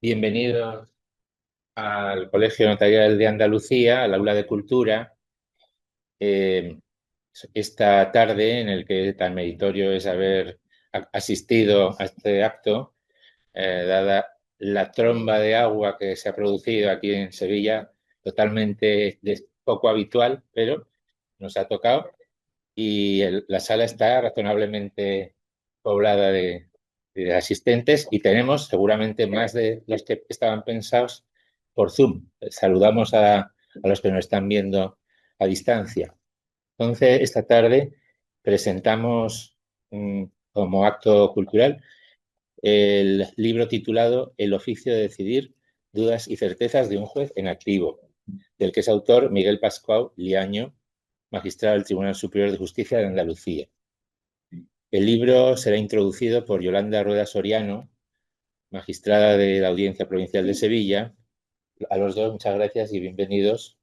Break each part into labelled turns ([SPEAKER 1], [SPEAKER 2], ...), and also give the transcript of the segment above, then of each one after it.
[SPEAKER 1] Bienvenidos al Colegio Notarial de Andalucía, al Aula de Cultura, eh, esta tarde en el que tan meritorio es haber asistido a este acto, dada la tromba de agua que se ha producido aquí en Sevilla, totalmente poco habitual, pero nos ha tocado y la sala está razonablemente poblada de asistentes y tenemos seguramente más de los que estaban pensados por Zoom. Saludamos a los que nos están viendo a distancia. Entonces, esta tarde presentamos como acto cultural el libro titulado El oficio de decidir, dudas y certezas de un juez en activo, del que es autor Miguel Pascual Liaño, magistrado del Tribunal Superior de Justicia de Andalucía. El libro será introducido por Yolanda Rueda Soriano, magistrada de la Audiencia Provincial de Sevilla. A los dos, muchas gracias y bienvenidos.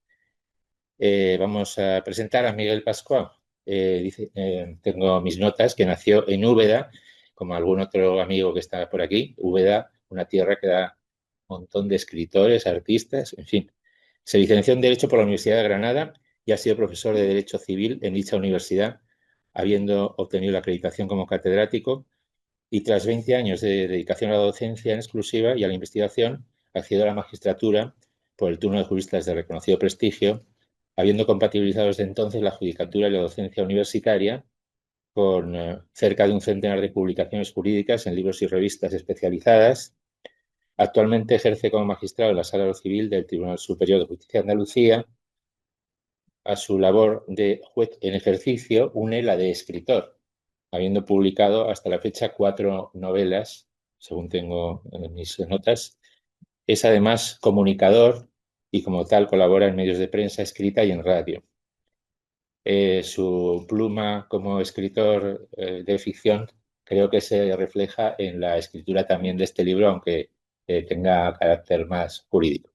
[SPEAKER 1] Vamos a presentar a Miguel Pascual. Tengo mis notas, que nació en Úbeda, como algún otro amigo que está por aquí. Úbeda, una tierra que da un montón de escritores, artistas, en fin. Se licenció en Derecho por la Universidad de Granada y ha sido profesor de Derecho Civil en dicha universidad, habiendo obtenido la acreditación como catedrático, y tras 20 años de dedicación a la docencia en exclusiva y a la investigación, accedió a la magistratura por el turno de juristas de reconocido prestigio, habiendo compatibilizado desde entonces la judicatura y la docencia universitaria con cerca de un centenar de publicaciones jurídicas en libros y revistas especializadas. Actualmente ejerce como magistrado en la Sala de lo Civil del Tribunal Superior de Justicia de Andalucía. A su labor de juez en ejercicio une la de escritor, habiendo publicado hasta la fecha 4 novelas, según tengo en mis notas. Es además comunicador y como tal colabora en medios de prensa escrita y en radio. Su pluma como escritor de ficción creo que se refleja en la escritura también de este libro, aunque tenga carácter más jurídico.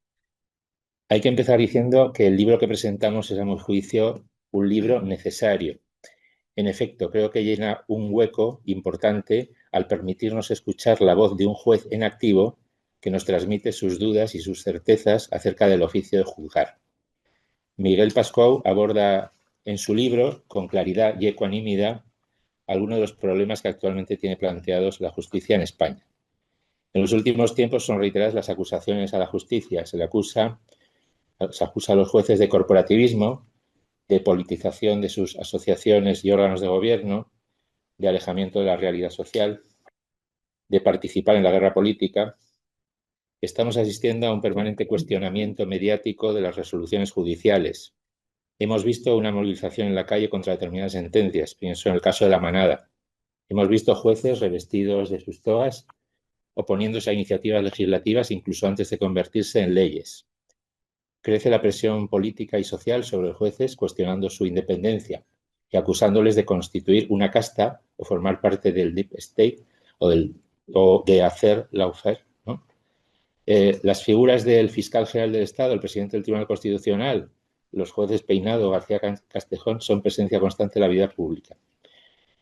[SPEAKER 1] Hay que empezar diciendo que el libro que presentamos es, a mi juicio, un libro necesario. En efecto, creo que llena un hueco importante al permitirnos escuchar la voz de un juez en activo que nos transmite sus dudas y sus certezas acerca del oficio de juzgar. Miguel Pascual aborda en su libro, con claridad y ecuanimidad, algunos de los problemas que actualmente tiene planteados la justicia en España. En los últimos tiempos son reiteradas las acusaciones a la justicia. Se acusa a los jueces de corporativismo, de politización de sus asociaciones y órganos de gobierno, de alejamiento de la realidad social, de participar en la guerra política. Estamos asistiendo a un permanente cuestionamiento mediático de las resoluciones judiciales. Hemos visto una movilización en la calle contra determinadas sentencias. Pienso en el caso de La Manada. Hemos visto jueces revestidos de sus togas oponiéndose a iniciativas legislativas incluso antes de convertirse en leyes. Crece la presión política y social sobre los jueces cuestionando su independencia y acusándoles de constituir una casta o formar parte del deep state o de hacer lawfare, ¿no? Las figuras del fiscal general del Estado, el presidente del Tribunal Constitucional, los jueces Peinado o García Castejón son presencia constante en la vida pública.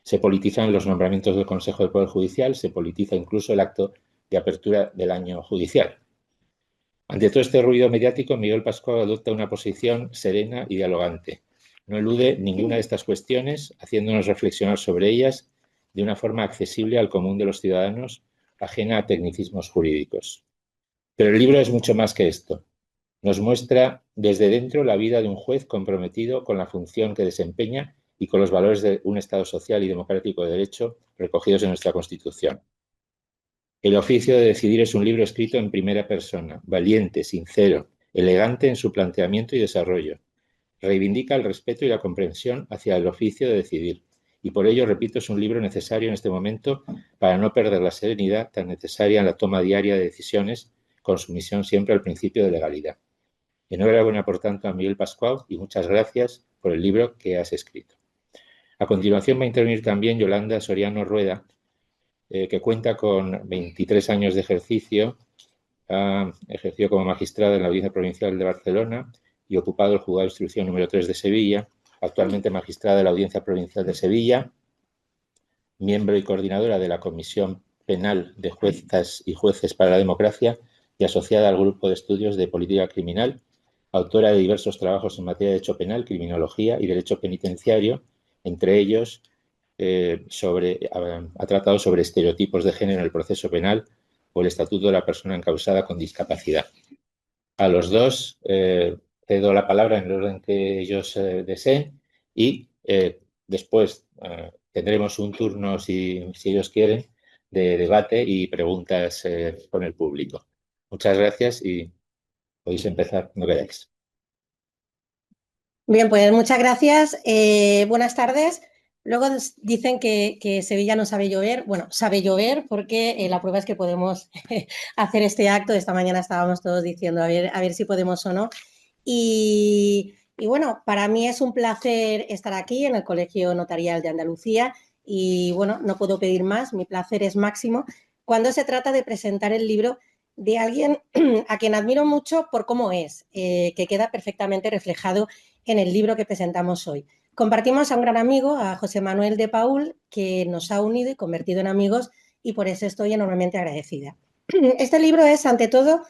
[SPEAKER 1] Se politizan los nombramientos del Consejo del Poder Judicial, se politiza incluso el acto de apertura del año judicial. Ante todo este ruido mediático, Miguel Pascual adopta una posición serena y dialogante. No elude ninguna de estas cuestiones, haciéndonos reflexionar sobre ellas de una forma accesible al común de los ciudadanos, ajena a tecnicismos jurídicos. Pero el libro es mucho más que esto. Nos muestra desde dentro la vida de un juez comprometido con la función que desempeña y con los valores de un Estado social y democrático de derecho recogidos en nuestra Constitución. El oficio de decidir es un libro escrito en primera persona, valiente, sincero, elegante en su planteamiento y desarrollo. Reivindica el respeto y la comprensión hacia el oficio de decidir. Y por ello, repito, es un libro necesario en este momento para no perder la serenidad tan necesaria en la toma diaria de decisiones, con sumisión siempre al principio de legalidad. Enhorabuena, por tanto, a Miguel Pascual y muchas gracias por el libro que has escrito. A continuación va a intervenir también Yolanda Soriano Rueda, que cuenta con 23 años de ejercicio. Ejerció como magistrada en la Audiencia Provincial de Barcelona y ocupado el Juzgado de Instrucción número 3 de Sevilla. Actualmente magistrada de la Audiencia Provincial de Sevilla, miembro y coordinadora de la Comisión Penal de Juezas y Jueces para la Democracia y asociada al Grupo de Estudios de Política Criminal, autora de diversos trabajos en materia de derecho penal, criminología y derecho penitenciario, entre ellos ha tratado sobre estereotipos de género en el proceso penal o el estatuto de la persona encausada con discapacidad. A los dos cedo la palabra en el orden que ellos deseen y después tendremos un turno, si ellos quieren, de debate y preguntas con el público. Muchas gracias y podéis empezar cuando queráis.
[SPEAKER 2] Bien, pues muchas gracias. Buenas tardes. Luego dicen que Sevilla no sabe llover. Bueno, sabe llover porque la prueba es que podemos hacer este acto. Esta mañana estábamos todos diciendo a ver si podemos o no. Y bueno, para mí es un placer estar aquí en el Colegio Notarial de Andalucía y bueno, no puedo pedir más. Mi placer es máximo cuando se trata de presentar el libro de alguien a quien admiro mucho por cómo es, que queda perfectamente reflejado en el libro que presentamos hoy. Compartimos a un gran amigo, a José Manuel de Paul, que nos ha unido y convertido en amigos y por eso estoy enormemente agradecida. Este libro es, ante todo,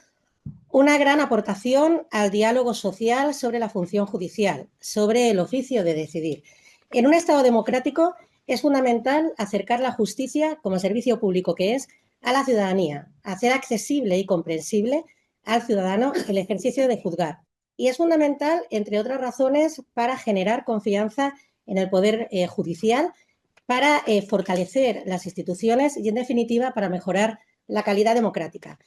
[SPEAKER 2] una gran aportación al diálogo social sobre la función judicial, sobre el oficio de decidir. En un Estado democrático es fundamental acercar la justicia como servicio público que es a la ciudadanía, hacer accesible y comprensible al ciudadano el ejercicio de juzgar. Y es fundamental, entre otras razones, para generar confianza en el poder judicial, para fortalecer las instituciones y, en definitiva, para mejorar la calidad democrática.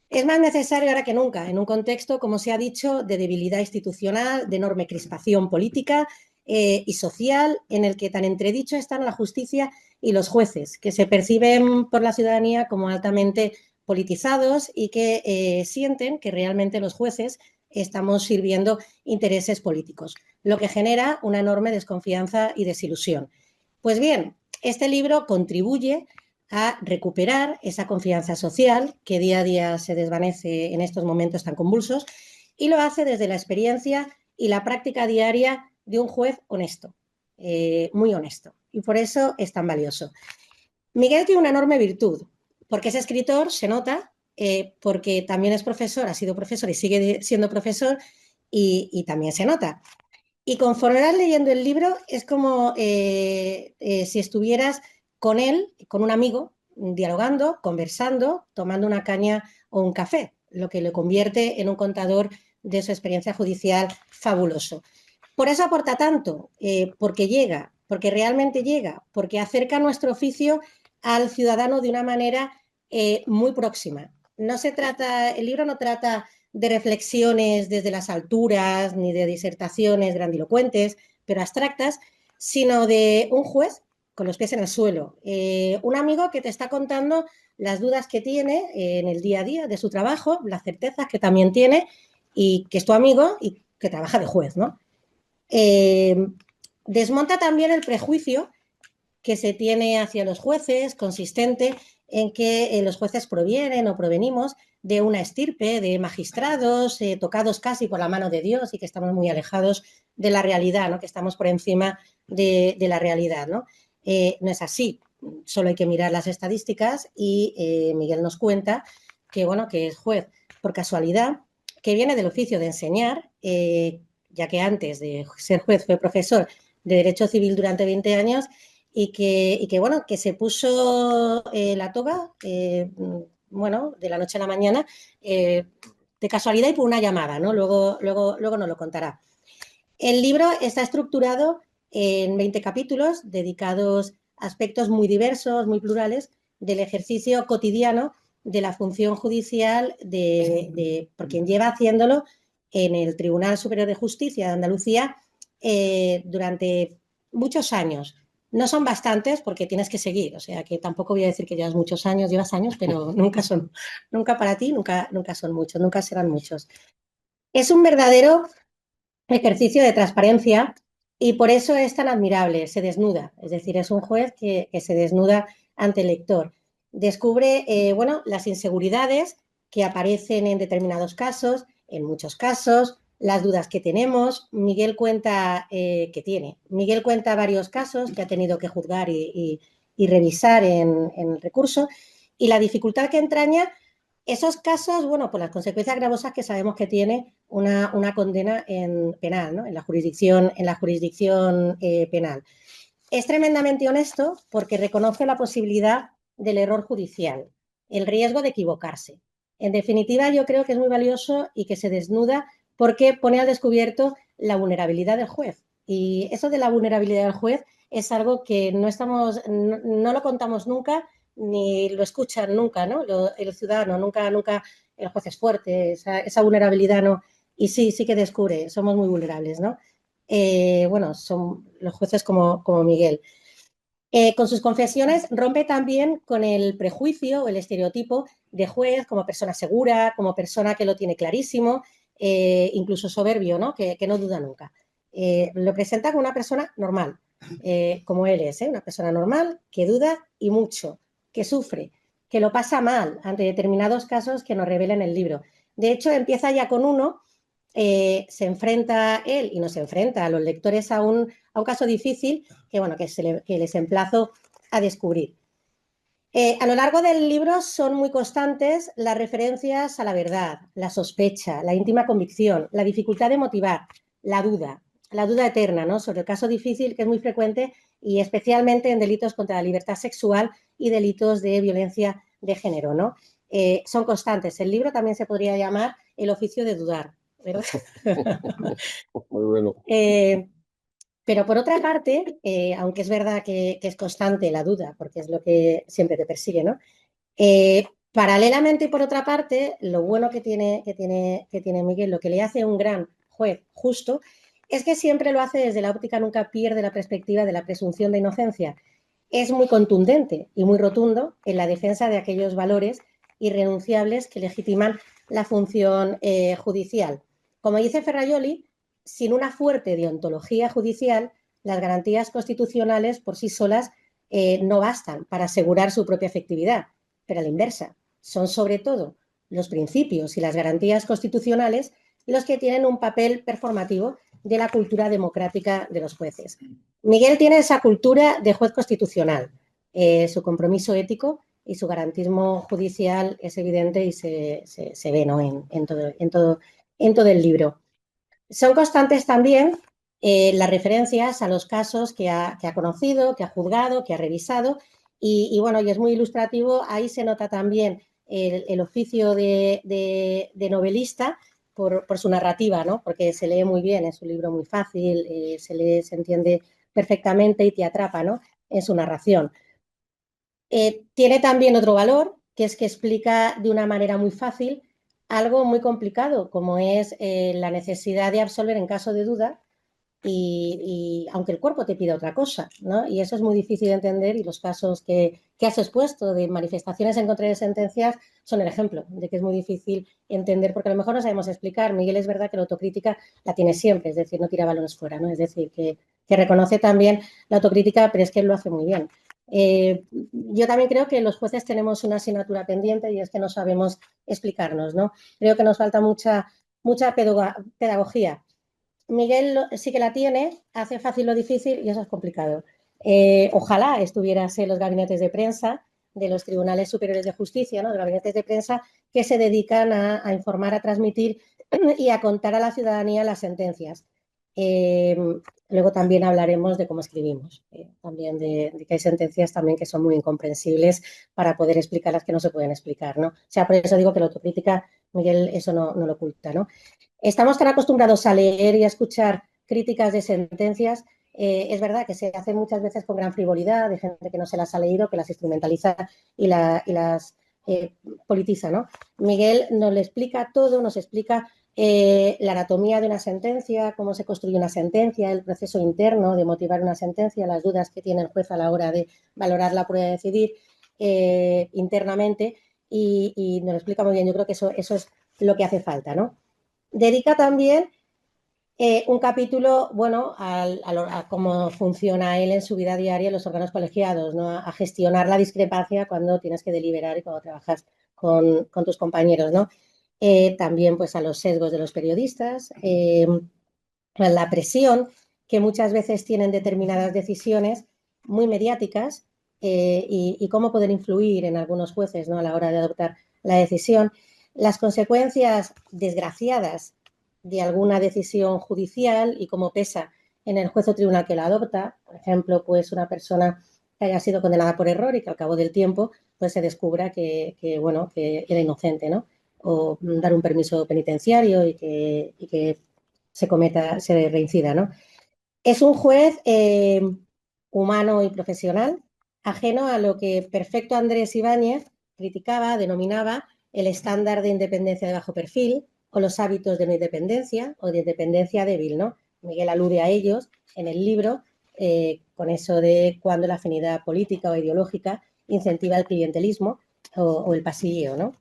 [SPEAKER 2] Es más necesario ahora que nunca, en un contexto, como se ha dicho, de debilidad institucional, de enorme crispación política y social, en el que tan entredicho están la justicia y los jueces, que se perciben por la ciudadanía como altamente politizados y que sienten que realmente los jueces estamos sirviendo intereses políticos, lo que genera una enorme desconfianza y desilusión. Pues bien, este libro contribuye a recuperar esa confianza social que día a día se desvanece en estos momentos tan convulsos y lo hace desde la experiencia y la práctica diaria de un juez honesto, muy honesto, y por eso es tan valioso. Miguel tiene una enorme virtud, porque es escritor, se nota, porque también es profesor, ha sido profesor y sigue siendo profesor, y también se nota. Y conforme vas leyendo el libro, es como si estuvieras con él, con un amigo, dialogando, conversando, tomando una caña o un café, lo que le convierte en un contador de su experiencia judicial fabuloso. Por eso aporta tanto, porque llega, porque realmente llega, porque acerca nuestro oficio al ciudadano de una manera muy próxima. No se trata, el libro no trata de reflexiones desde las alturas, ni de disertaciones grandilocuentes, pero abstractas, sino de un juez con los pies en el suelo, un amigo que te está contando las dudas que tiene en el día a día de su trabajo, las certezas que también tiene y que es tu amigo y que trabaja de juez, ¿no? Desmonta también el prejuicio que se tiene hacia los jueces, consistente en que los jueces provienen o provenimos de una estirpe de magistrados tocados casi por la mano de Dios y que estamos muy alejados de la realidad, ¿no? Que estamos por encima de la realidad, ¿no? No es así, solo hay que mirar las estadísticas y Miguel nos cuenta que, bueno, que es juez por casualidad, que viene del oficio de enseñar, ya que antes de ser juez fue profesor de Derecho Civil durante 20 años y que bueno, que se puso la toga, bueno, de la noche a la mañana, de casualidad y por una llamada, ¿no? Luego nos lo contará. El libro está estructurado en 20 capítulos dedicados a aspectos muy diversos, muy plurales, del ejercicio cotidiano de la función judicial por quien lleva haciéndolo en el Tribunal Superior de Justicia de Andalucía durante muchos años. No son bastantes porque tienes que seguir, o sea que tampoco voy a decir que llevas muchos años, llevas años, pero nunca para ti, nunca son muchos, nunca serán muchos. Es un verdadero ejercicio de transparencia y por eso es tan admirable, se desnuda, es decir, es un juez que se desnuda ante el lector. Descubre, bueno, las inseguridades que aparecen en determinados casos, en muchos casos, las dudas que tenemos. Miguel cuenta Miguel cuenta varios casos que ha tenido que juzgar y revisar en el recurso y la dificultad que entraña Esos casos, bueno, por las consecuencias gravosas que sabemos que tiene una condena en penal, ¿no? En la jurisdicción penal. Es tremendamente honesto porque reconoce la posibilidad del error judicial, el riesgo de equivocarse. En definitiva, yo creo que es muy valioso y que se desnuda porque pone al descubierto la vulnerabilidad del juez. Y eso de la vulnerabilidad del juez es algo que no lo contamos nunca ni lo escuchan nunca, ¿no? El ciudadano nunca, el juez es fuerte, esa vulnerabilidad no. Y sí que descubre, somos muy vulnerables, ¿no? Bueno, son los jueces como Miguel. Con sus confesiones rompe también con el prejuicio o el estereotipo de juez como persona segura, como persona que lo tiene clarísimo, incluso soberbio, ¿no? Que no duda nunca. Lo presenta como una persona normal, como él es, una persona normal que duda y mucho, que sufre, que lo pasa mal ante determinados casos que nos revela en el libro. De hecho, empieza ya con uno, se enfrenta él y nos enfrenta a los lectores a un caso difícil que, bueno, que les emplazo a descubrir. A lo largo del libro son muy constantes las referencias a la verdad, la sospecha, la íntima convicción, la dificultad de motivar, la duda eterna, ¿no? Sobre el caso difícil que es muy frecuente y especialmente en delitos contra la libertad sexual y delitos de violencia de género, ¿no? Son constantes. El libro también se podría llamar El oficio de dudar, ¿verdad?
[SPEAKER 1] Muy bueno.
[SPEAKER 2] Pero por otra parte, aunque es verdad que es constante la duda, porque es lo que siempre te persigue, ¿no? Paralelamente y por otra parte, lo bueno que tiene Miguel, lo que le hace un gran juez justo, es que siempre lo hace desde la óptica, nunca pierde la perspectiva de la presunción de inocencia. Es muy contundente y muy rotundo en la defensa de aquellos valores irrenunciables que legitiman la función judicial. Como dice Ferrajoli, sin una fuerte deontología judicial, las garantías constitucionales por sí solas no bastan para asegurar su propia efectividad, pero a la inversa, son sobre todo los principios y las garantías constitucionales los que tienen un papel performativo de la cultura democrática de los jueces. Miguel tiene esa cultura de juez constitucional, su compromiso ético y su garantismo judicial es evidente y se ve, ¿no? en todo el libro. Son constantes también las referencias a los casos que ha conocido, que ha juzgado, que ha revisado y bueno, y es muy ilustrativo, ahí se nota también el oficio de novelista por su narrativa, ¿no? Porque se lee muy bien, es un libro muy fácil, se lee, se entiende perfectamente y te atrapa, ¿no? En su narración. Tiene también otro valor, que es que explica de una manera muy fácil algo muy complicado, como es la necesidad de absolver en caso de duda y aunque el cuerpo te pida otra cosa, ¿no? Y eso es muy difícil de entender y los casos que has expuesto de manifestaciones en contra de sentencias son el ejemplo de que es muy difícil entender porque a lo mejor no sabemos explicar. Miguel es verdad que la autocrítica la tiene siempre, es decir, no tira balones fuera, ¿no? Es decir, que reconoce también la autocrítica, pero es que él lo hace muy bien. Yo también creo que los jueces tenemos una asignatura pendiente y es que no sabemos explicarnos, ¿no? Creo que nos falta mucha pedagogía. Miguel sí que la tiene, hace fácil lo difícil y eso es complicado. Ojalá estuvieras en los gabinetes de prensa de los tribunales superiores de justicia, ¿no? Los gabinetes de prensa que se dedican a informar, a transmitir y a contar a la ciudadanía las sentencias. Eh, Luego también hablaremos de cómo escribimos, también de que hay sentencias también que son muy incomprensibles para poder explicar las que no se pueden explicar, ¿no? O sea, por eso digo que la autocrítica, Miguel, eso no lo oculta, ¿no? Estamos tan acostumbrados a leer y a escuchar críticas de sentencias, es verdad que se hace muchas veces con gran frivolidad, de gente que no se las ha leído, que las instrumentaliza y las politiza, ¿no? Miguel nos le explica todo, nos explica la anatomía de una sentencia, cómo se construye una sentencia, el proceso interno de motivar una sentencia, las dudas que tiene el juez a la hora de valorar la prueba de decidir internamente y nos lo explica muy bien. Yo creo que eso es lo que hace falta, ¿no? Dedica también un capítulo, bueno, a cómo funciona él en su vida diaria, los órganos colegiados, ¿no? A gestionar la discrepancia cuando tienes que deliberar y cuando trabajas con tus compañeros, ¿no? También pues a los sesgos de los periodistas, a la presión que muchas veces tienen determinadas decisiones muy mediáticas y cómo poder influir en algunos jueces, ¿no?, a la hora de adoptar la decisión, las consecuencias desgraciadas de alguna decisión judicial y cómo pesa en el juez o tribunal que la adopta. Por ejemplo, pues una persona que haya sido condenada por error y que al cabo del tiempo pues se descubra bueno, que era inocente, ¿no? O dar un permiso penitenciario y que se reincida, ¿no? Es un juez humano y profesional, ajeno a lo que perfecto Andrés Ibáñez criticaba, denominaba el estándar de independencia de bajo perfil o los hábitos de no independencia o de independencia débil, ¿no? Miguel alude a ellos en el libro con eso de cuando la afinidad política o ideológica incentiva el clientelismo o el pasilleo, ¿no?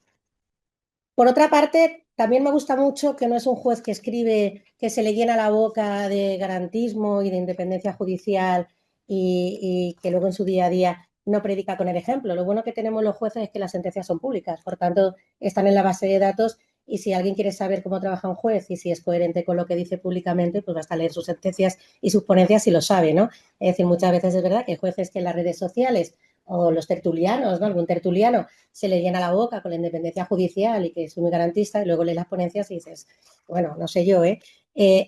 [SPEAKER 2] Por otra parte, también me gusta mucho que no es un juez que escribe, que se le llena la boca de garantismo y de independencia judicial y que luego en su día a día no predica con el ejemplo. Lo bueno que tenemos los jueces es que las sentencias son públicas, por tanto, están en la base de datos y si alguien quiere saber cómo trabaja un juez y si es coherente con lo que dice públicamente, pues basta leer sus sentencias y sus ponencias y lo sabe, ¿no? Es decir, muchas veces es verdad que hay jueces que en las redes sociales o los tertulianos, ¿no?, algún tertuliano se le llena la boca con la independencia judicial y que es muy garantista y luego lees las ponencias y dices, bueno, no sé yo, ¿eh?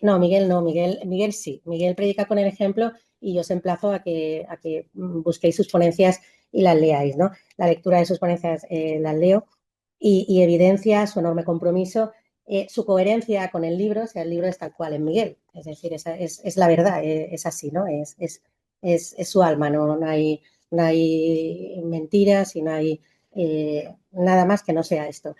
[SPEAKER 2] No, Miguel no, Miguel sí. Miguel predica con el ejemplo y yo os emplazo a que busquéis sus ponencias y las leáis, ¿no? La lectura de sus ponencias las leo y evidencia su enorme compromiso, su coherencia con el libro, o sea, el libro es tal cual en Miguel, es decir, es la verdad, es así, ¿no? Es su alma, no hay mentiras y no hay nada más que no sea esto.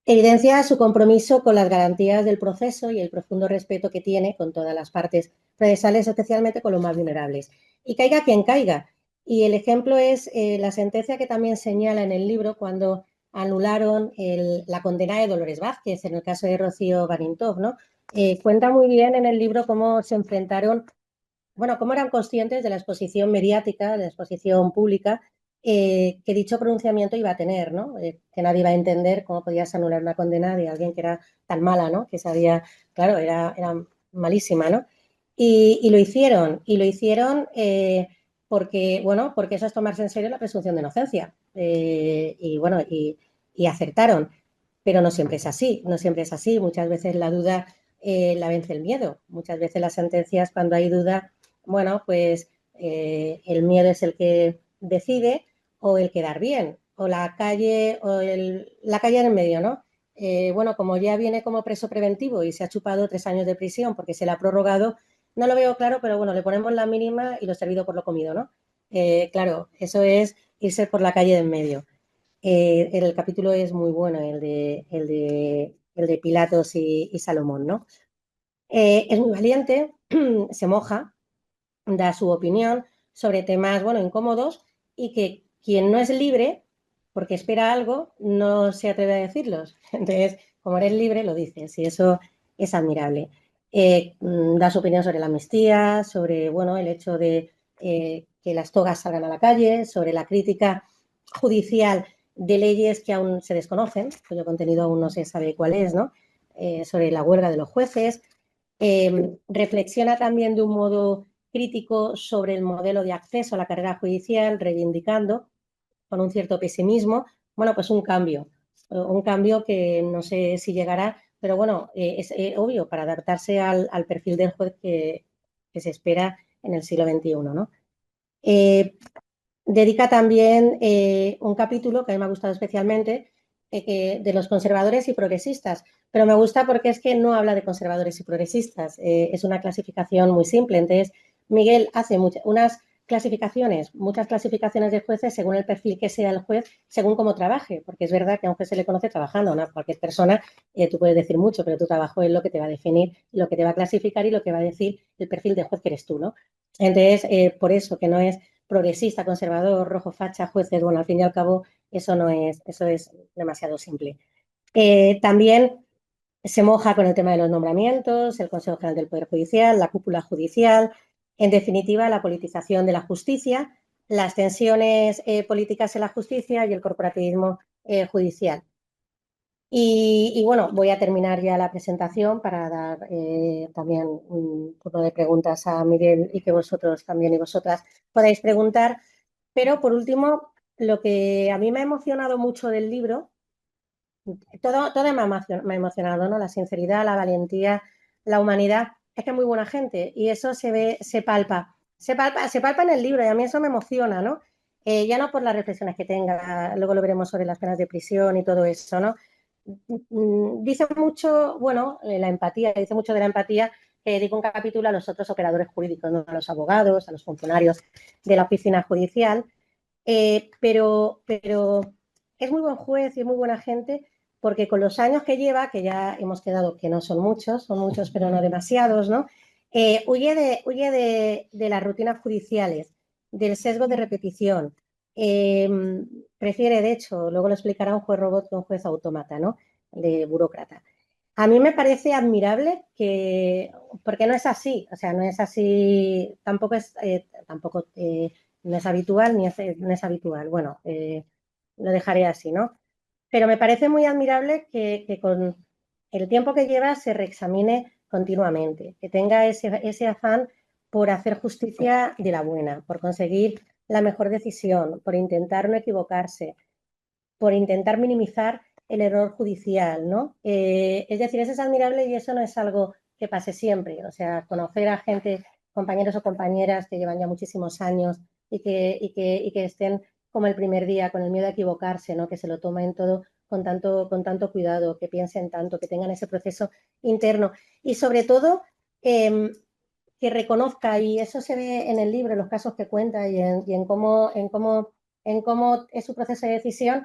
[SPEAKER 2] Evidencia su compromiso con las garantías del proceso y el profundo respeto que tiene con todas las partes procesales, especialmente con los más vulnerables. Y caiga quien caiga. Y el ejemplo es la sentencia que también señala en el libro cuando anularon la condena de Dolores Vázquez en el caso de Rocío Barintov, ¿no? Cuenta muy bien en el libro cómo se enfrentaron, bueno, cómo eran conscientes de la exposición mediática, de la exposición pública que dicho pronunciamiento iba a tener, ¿no? Que nadie iba a entender cómo podías anular una condena de alguien que era tan mala, ¿no? Que sabía, claro, era malísima, ¿no? Y lo hicieron porque, bueno, porque eso es tomarse en serio la presunción de inocencia. Y bueno, y acertaron, pero no siempre es así, no siempre es así. Muchas veces la duda la vence el miedo. Muchas veces las sentencias, cuando hay duda, bueno, pues el miedo es el que decide o el quedar bien, o la calle, la calle en el medio, ¿no? Bueno, como ya viene como preso preventivo y se ha chupado 3 años de prisión porque se le ha prorrogado, no lo veo claro, pero bueno, le ponemos la mínima y lo servido por lo comido, ¿no? Claro, eso es irse por la calle de en medio. El capítulo es muy bueno, el de Pilatos y Salomón, ¿no? Es muy valiente, se moja, da su opinión sobre temas, bueno, incómodos y que quien no es libre, porque espera algo, no se atreve a decirlos. Entonces, como eres libre, lo dices y eso es admirable. Da su opinión sobre la amnistía, sobre, bueno, el hecho de que las togas salgan a la calle, sobre la crítica judicial de leyes que aún se desconocen, cuyo contenido aún no se sabe cuál es, ¿no? Sobre la huelga de los jueces. Reflexiona también de un modo crítico sobre el modelo de acceso a la carrera judicial, reivindicando con un cierto pesimismo, bueno, pues un cambio que no sé si llegará, pero bueno, es obvio para adaptarse al perfil del juez que se espera en el siglo XXI, ¿no? Dedica también un capítulo que a mí me ha gustado especialmente de los conservadores y progresistas, pero me gusta porque es que no habla de conservadores y progresistas, es una clasificación muy simple. Entonces, Miguel hace muchas clasificaciones de jueces según el perfil que sea el juez, según cómo trabaje, porque es verdad que a un juez se le conoce trabajando, ¿no? Cualquier persona, tú puedes decir mucho, pero tu trabajo es lo que te va a definir, lo que te va a clasificar y lo que va a decir el perfil de juez que eres tú, ¿no? Entonces, por eso que no es progresista, conservador, rojo, facha, jueces, bueno, al fin y al cabo eso es demasiado simple. También se moja con el tema de los nombramientos, el Consejo General del Poder Judicial, la cúpula judicial, en definitiva, la politización de la justicia, las tensiones políticas en la justicia y el corporativismo judicial. Bueno, voy a terminar ya la presentación para dar también un turno de preguntas a Miguel y que vosotros también y vosotras podáis preguntar. Pero por último, lo que a mí me ha emocionado mucho del libro, todo me ha emocionado, ¿no? La sinceridad, la valentía, la humanidad. Es que es muy buena gente y eso se ve, se palpa en el libro y a mí eso me emociona, ¿no? Ya no por las reflexiones que tenga, luego lo veremos sobre las penas de prisión y todo eso, ¿no? Dice mucho, bueno, la empatía, dice mucho de la empatía, que dedica un capítulo a los otros operadores jurídicos, ¿no? A los abogados, a los funcionarios de la oficina judicial, pero es muy buen juez y es muy buena gente porque con los años que lleva, que ya hemos quedado que no son muchos pero no demasiados, ¿no? Huye de las rutinas judiciales, del sesgo de repetición. Eh, Prefiere, de hecho, luego lo explicará un juez robot que un juez autómata, ¿no? De burócrata. A mí me parece admirable que, porque no es así, o sea, no es así, tampoco no es habitual ni no es habitual. Bueno, lo dejaré así, ¿no? Pero me parece muy admirable que con el tiempo que lleva se reexamine continuamente, que tenga ese afán por hacer justicia de la buena, por conseguir la mejor decisión, por intentar no equivocarse, por intentar minimizar el error judicial, ¿no? Es decir, eso es admirable y eso no es algo que pase siempre. O sea, conocer a gente, compañeros o compañeras que llevan ya muchísimos años y que estén como el primer día con el miedo a equivocarse, ¿no? Que se lo tomen todo con tanto cuidado, que piensen tanto, que tengan ese proceso interno. Y sobre todo, que reconozca, y eso se ve en el libro, en los casos que cuenta y en cómo es su proceso de decisión,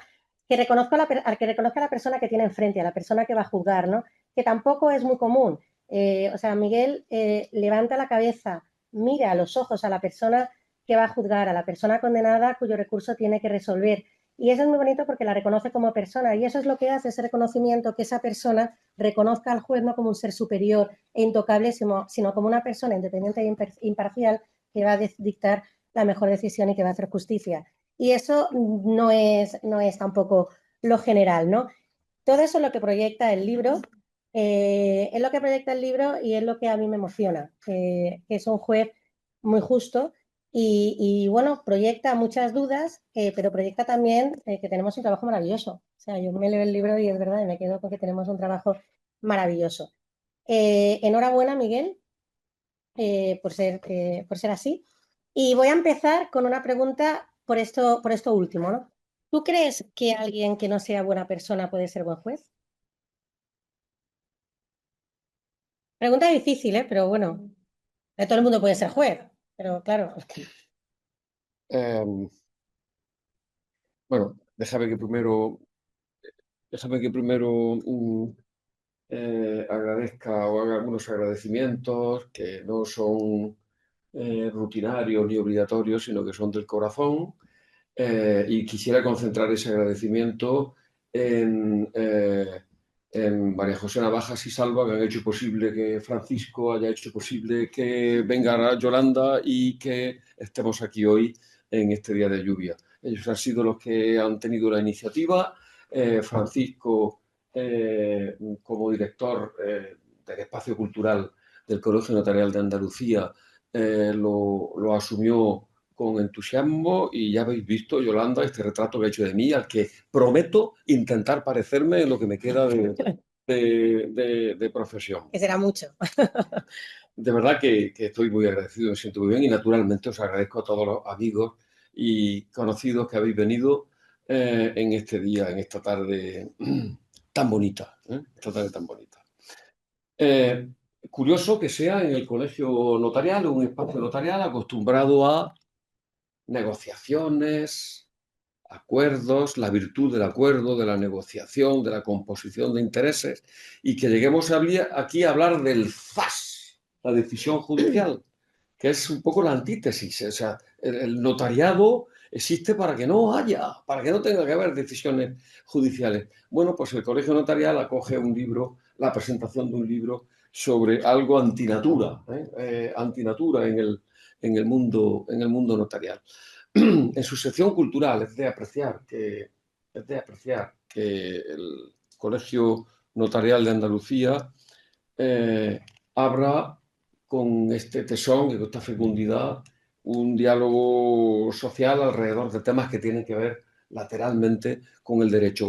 [SPEAKER 2] que reconozca a la persona que tiene enfrente, a la persona que va a juzgar, ¿no? Que tampoco es muy común. O sea, Miguel levanta la cabeza, mira a los ojos a la persona que va a juzgar, a la persona condenada cuyo recurso tiene que resolver. Y eso es muy bonito porque la reconoce como persona y eso es lo que hace ese reconocimiento, que esa persona reconozca al juez no como un ser superior e intocable, sino como una persona independiente e imparcial que va a dictar la mejor decisión y que va a hacer justicia. Y eso no es tampoco lo general, ¿no? Todo eso es lo que proyecta el libro, es lo que proyecta el libro y es lo que a mí me emociona, que es un juez muy justo y, bueno, proyecta muchas dudas, pero proyecta también que tenemos un trabajo maravilloso. O sea, yo me leo el libro y es verdad, y me quedo con que tenemos un trabajo maravilloso. Enhorabuena, Miguel, por ser así. Y voy a empezar con una pregunta por esto último, ¿no? ¿Tú crees que alguien que no sea buena persona puede ser buen juez? Pregunta difícil, ¿eh? Pero bueno, no todo el mundo puede ser juez, pero claro.
[SPEAKER 3] Eh, bueno, déjame que primero agradezca o haga algunos agradecimientos que no son rutinarios ni obligatorios, sino que son del corazón. Y quisiera concentrar ese agradecimiento en María José Navajas y Salva, que han hecho posible que Francisco haya hecho posible que venga Yolanda y que estemos aquí hoy en este día de lluvia. Ellos han sido los que han tenido la iniciativa. Francisco, como director del espacio cultural del Colegio Notarial de Andalucía, lo asumió con entusiasmo y ya habéis visto, Yolanda, este retrato que he hecho de mí, al que prometo intentar parecerme en lo que me queda de profesión.
[SPEAKER 2] Que será mucho.
[SPEAKER 3] De verdad que estoy muy agradecido, me siento muy bien y naturalmente os agradezco a todos los amigos y conocidos que habéis venido en este día, en esta tarde tan bonita, esta tarde tan bonita. Curioso que sea en el colegio notarial, un espacio notarial acostumbrado a negociaciones, acuerdos, la virtud del acuerdo, de la negociación, de la composición de intereses, y que lleguemos aquí a hablar del FAS, la decisión judicial, que es un poco la antítesis. O sea, el notariado existe para que no tenga que haber decisiones judiciales. Bueno, pues el Colegio Notarial acoge un libro, la presentación de un libro sobre algo antinatura, antinatura en el mundo notarial. En su sección cultural es de apreciar que el Colegio Notarial de Andalucía abra con este tesón y con esta fecundidad un diálogo social alrededor de temas que tienen que ver lateralmente con el derecho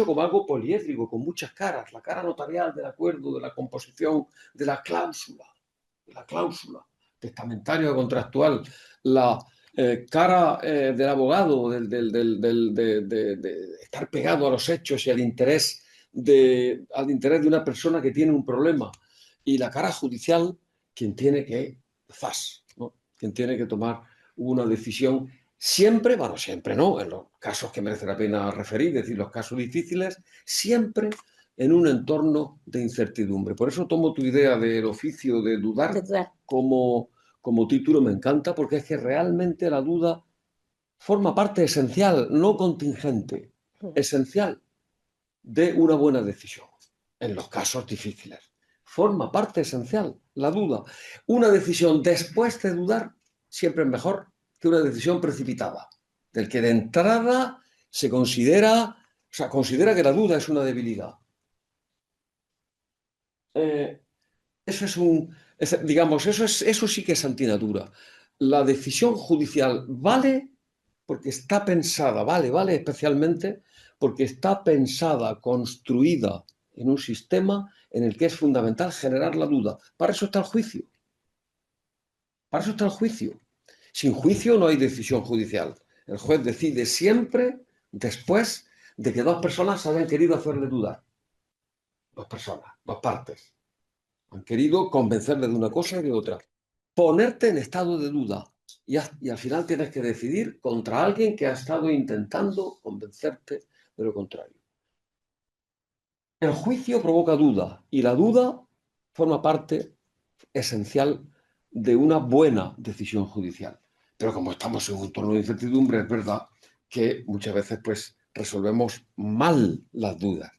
[SPEAKER 3] como algo poliédrico, con muchas caras, la cara notarial del acuerdo, de la composición, de la cláusula testamentaria o contractual, la cara del abogado, de estar pegado a los hechos y al interés de una persona que tiene un problema, y la cara judicial, quien tiene que, ¿no? Quien tiene que tomar una decisión siempre, bueno, siempre no, en los casos que merece la pena referir, es decir, los casos difíciles, siempre en un entorno de incertidumbre. Por eso tomo tu idea del oficio de dudar como título, me encanta, porque es que realmente la duda forma parte esencial, no contingente, esencial de una buena decisión en los casos difíciles. Forma parte esencial, la duda. Una decisión después de dudar siempre es mejor que una decisión precipitada, del que de entrada se considera que la duda es una debilidad. Eso sí que es antinatura. La decisión judicial vale porque está pensada, vale especialmente porque está pensada, construida en un sistema en el que es fundamental generar la duda. Para eso está el juicio. Para eso está el juicio. Sin juicio no hay decisión judicial. El juez decide siempre después de que dos personas hayan querido hacerle dudar. Dos personas, dos partes. Han querido convencerle de una cosa y de otra. Ponerte en estado de duda. Y al final tienes que decidir contra alguien que ha estado intentando convencerte de lo contrario. El juicio provoca duda y la duda forma parte esencial de una buena decisión judicial. Pero como estamos en un entorno de incertidumbre, es verdad que muchas veces pues resolvemos mal las dudas.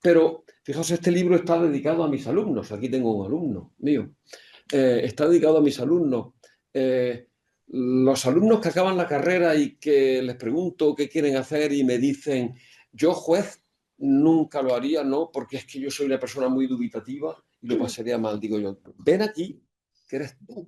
[SPEAKER 3] Pero fijaos, este libro está dedicado a mis alumnos. Aquí tengo un alumno mío. Está dedicado a mis alumnos. Los alumnos que acaban la carrera y que les pregunto qué quieren hacer y me dicen, yo juez nunca lo haría, no, porque es que yo soy una persona muy dubitativa y lo pasaría mal. Digo yo, ven aquí, que eres tú.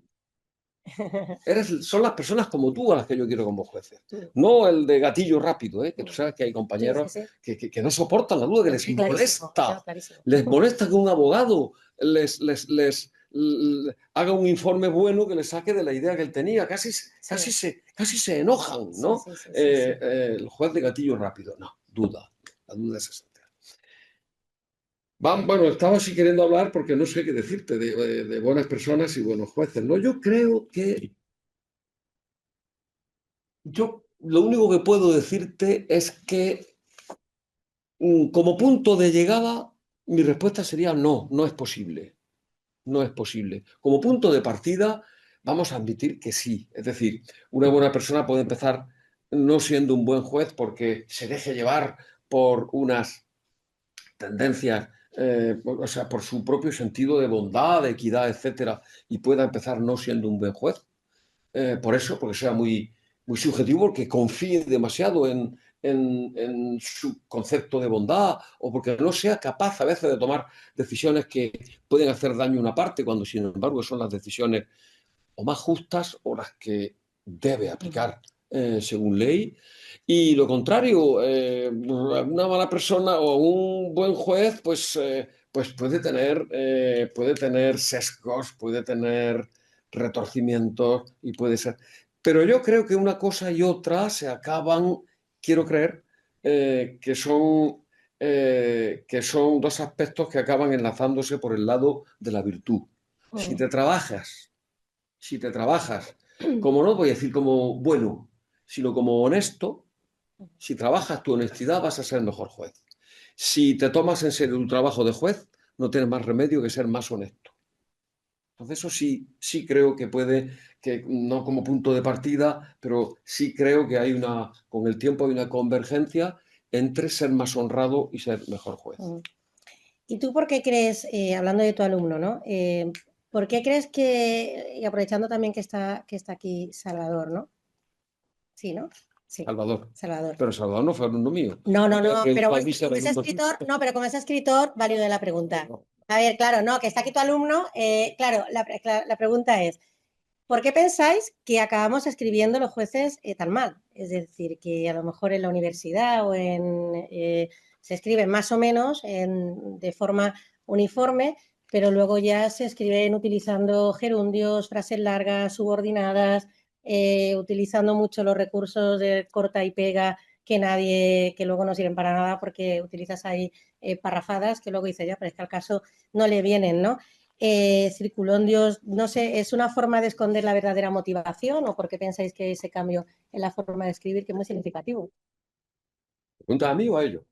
[SPEAKER 3] Son las personas como tú a las que yo quiero como jueces. No el de gatillo rápido, que tú sabes que hay compañeros que no soportan la duda, que les molesta. Les molesta que un abogado les haga un informe bueno que le saque de la idea que él tenía. Casi se enojan, ¿no? El juez de gatillo rápido. No, duda. La duda es esencial. Bueno, estaba así queriendo hablar porque no sé qué decirte de buenas personas y buenos jueces, ¿no? Yo creo que lo único que puedo decirte es que como punto de llegada mi respuesta sería no, no es posible. No es posible. Como punto de partida vamos a admitir que sí. Es decir, una buena persona puede empezar no siendo un buen juez porque se deje llevar por unas tendencias, por su propio sentido de bondad, de equidad, etcétera, y pueda empezar no siendo un buen juez. Por eso, porque sea muy subjetivo, porque confíe demasiado en su concepto de bondad o porque no sea capaz a veces de tomar decisiones que pueden hacer daño a una parte, cuando sin embargo son las decisiones o más justas o las que debe aplicar según ley. Y lo contrario, una mala persona o un buen juez pues puede tener sesgos, puede tener retorcimientos y puede ser. Pero yo creo que una cosa y otra se acaban, quiero creer, que son dos aspectos que acaban enlazándose por el lado de la virtud. Si te trabajas, como no voy a decir como bueno, sino como honesto, si trabajas tu honestidad vas a ser el mejor juez. Si te tomas en serio tu trabajo de juez, no tienes más remedio que ser más honesto. Entonces eso sí creo que que no como punto de partida, pero sí creo que con el tiempo hay una convergencia entre ser más honrado y ser mejor juez.
[SPEAKER 2] ¿Y tú por qué crees, hablando de tu alumno, ¿no? ¿Por qué crees que, y aprovechando también que está aquí Salvador, ¿no? Sí, ¿no? Sí.
[SPEAKER 3] Salvador.
[SPEAKER 2] Salvador.
[SPEAKER 3] Pero Salvador no fue alumno mío.
[SPEAKER 2] No, pero como es escritor, válido de la pregunta. A ver, claro, no, que está aquí tu alumno, claro, la pregunta es, ¿por qué pensáis que acabamos escribiendo los jueces tan mal? Es decir, que a lo mejor en la universidad o se escriben más o menos de forma uniforme, pero luego ya se escriben utilizando gerundios, frases largas, subordinadas, utilizando mucho los recursos de corta y pega que luego no sirven para nada porque utilizas ahí parrafadas que luego dices, ya, pero es que al caso no le vienen, ¿no? Circulondios, no sé, ¿es una forma de esconder la verdadera motivación o por qué pensáis que ese cambio en la forma de escribir que es muy significativo?
[SPEAKER 3] ¿Pregunta a mí o a ellos?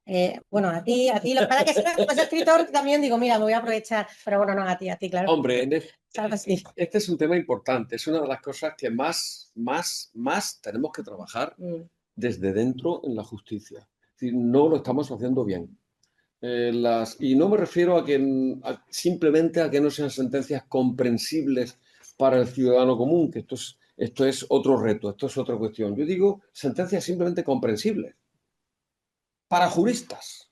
[SPEAKER 2] Bueno, a ti, lo que pasa es que como escritor también digo, mira, me voy a aprovechar, pero bueno, no, a ti, claro.
[SPEAKER 3] Hombre,
[SPEAKER 2] Así.
[SPEAKER 3] este es un tema importante, es una de las cosas que más tenemos que trabajar desde dentro en la justicia. Es decir, no lo estamos haciendo bien. Y no me refiero simplemente a que no sean sentencias comprensibles para el ciudadano común, que esto es otro reto, esto es otra cuestión. Yo digo sentencias simplemente comprensibles para juristas.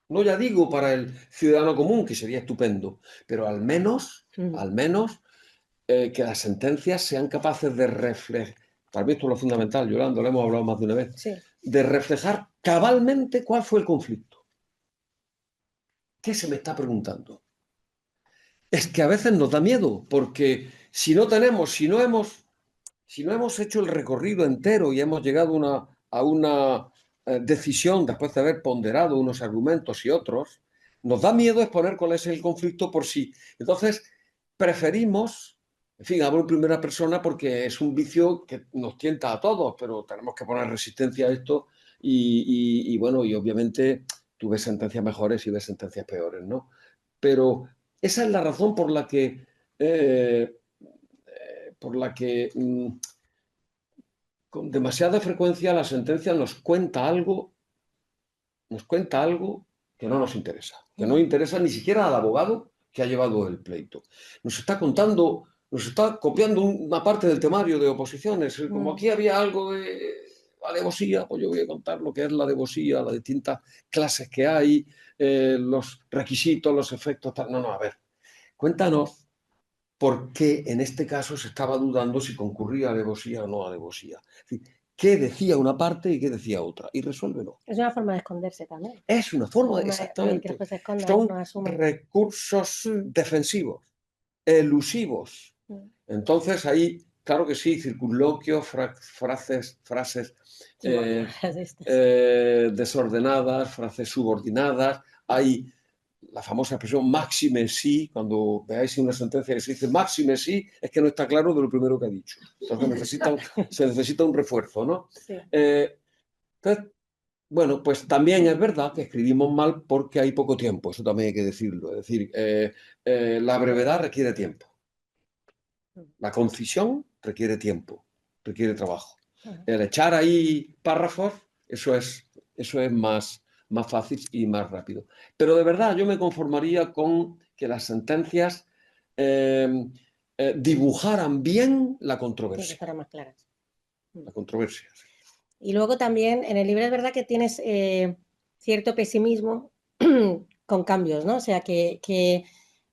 [SPEAKER 3] No ya digo para el ciudadano común, que sería estupendo, pero al menos que las sentencias sean capaces de reflejar, tal vez esto es lo fundamental, Yolanda, lo hemos hablado más de una vez,
[SPEAKER 2] sí,
[SPEAKER 3] de reflejar cabalmente cuál fue el conflicto. ¿Qué se me está preguntando? Es que a veces nos da miedo, porque si no hemos hecho el recorrido entero y hemos llegado a una decisión después de haber ponderado unos argumentos y otros, nos da miedo exponer cuál es el conflicto por sí. Entonces, preferimos, en fin, hablo en primera persona porque es un vicio que nos tienta a todos, pero tenemos que poner resistencia a esto y bueno, y obviamente tú ves sentencias mejores y ves sentencias peores, ¿no? Pero esa es la razón eh, por la que con demasiada frecuencia la sentencia nos cuenta algo que no nos interesa, que no interesa ni siquiera al abogado que ha llevado el pleito. Nos está contando, nos está copiando una parte del temario de oposiciones. Como aquí había algo de alevosía, pues yo voy a contar lo que es la alevosía, las distintas clases que hay, los requisitos, los efectos. Tal. No, a ver, cuéntanos por qué en este caso se estaba dudando si concurría alevosía o no alevosía. Es decir, qué decía una parte y qué decía otra, y resuélvelo.
[SPEAKER 2] Es una forma de esconderse también.
[SPEAKER 3] Es una forma, exactamente.
[SPEAKER 2] Que se esconda,
[SPEAKER 3] Son
[SPEAKER 2] no asume.
[SPEAKER 3] recursos defensivos, elusivos. Entonces ahí, claro que sí, circunloquios, frases desordenadas, frases subordinadas, hay la famosa expresión máxime sí, cuando veáis una sentencia que se dice máxime sí, es que no está claro de lo primero que ha dicho. Entonces se necesita un refuerzo, ¿no?
[SPEAKER 2] Sí.
[SPEAKER 3] Entonces, bueno, pues también es verdad que escribimos mal porque hay poco tiempo, eso también hay que decirlo. Es decir, la brevedad requiere tiempo. La concisión requiere tiempo, requiere trabajo. El echar ahí párrafos, eso es más fácil y más rápido. Pero de verdad yo me conformaría con que las sentencias dibujaran bien la controversia.
[SPEAKER 2] Sí, que fueran más claras.
[SPEAKER 3] La controversia. Sí.
[SPEAKER 2] Y luego también en el libro es verdad que tienes cierto pesimismo con cambios, ¿no? O sea, que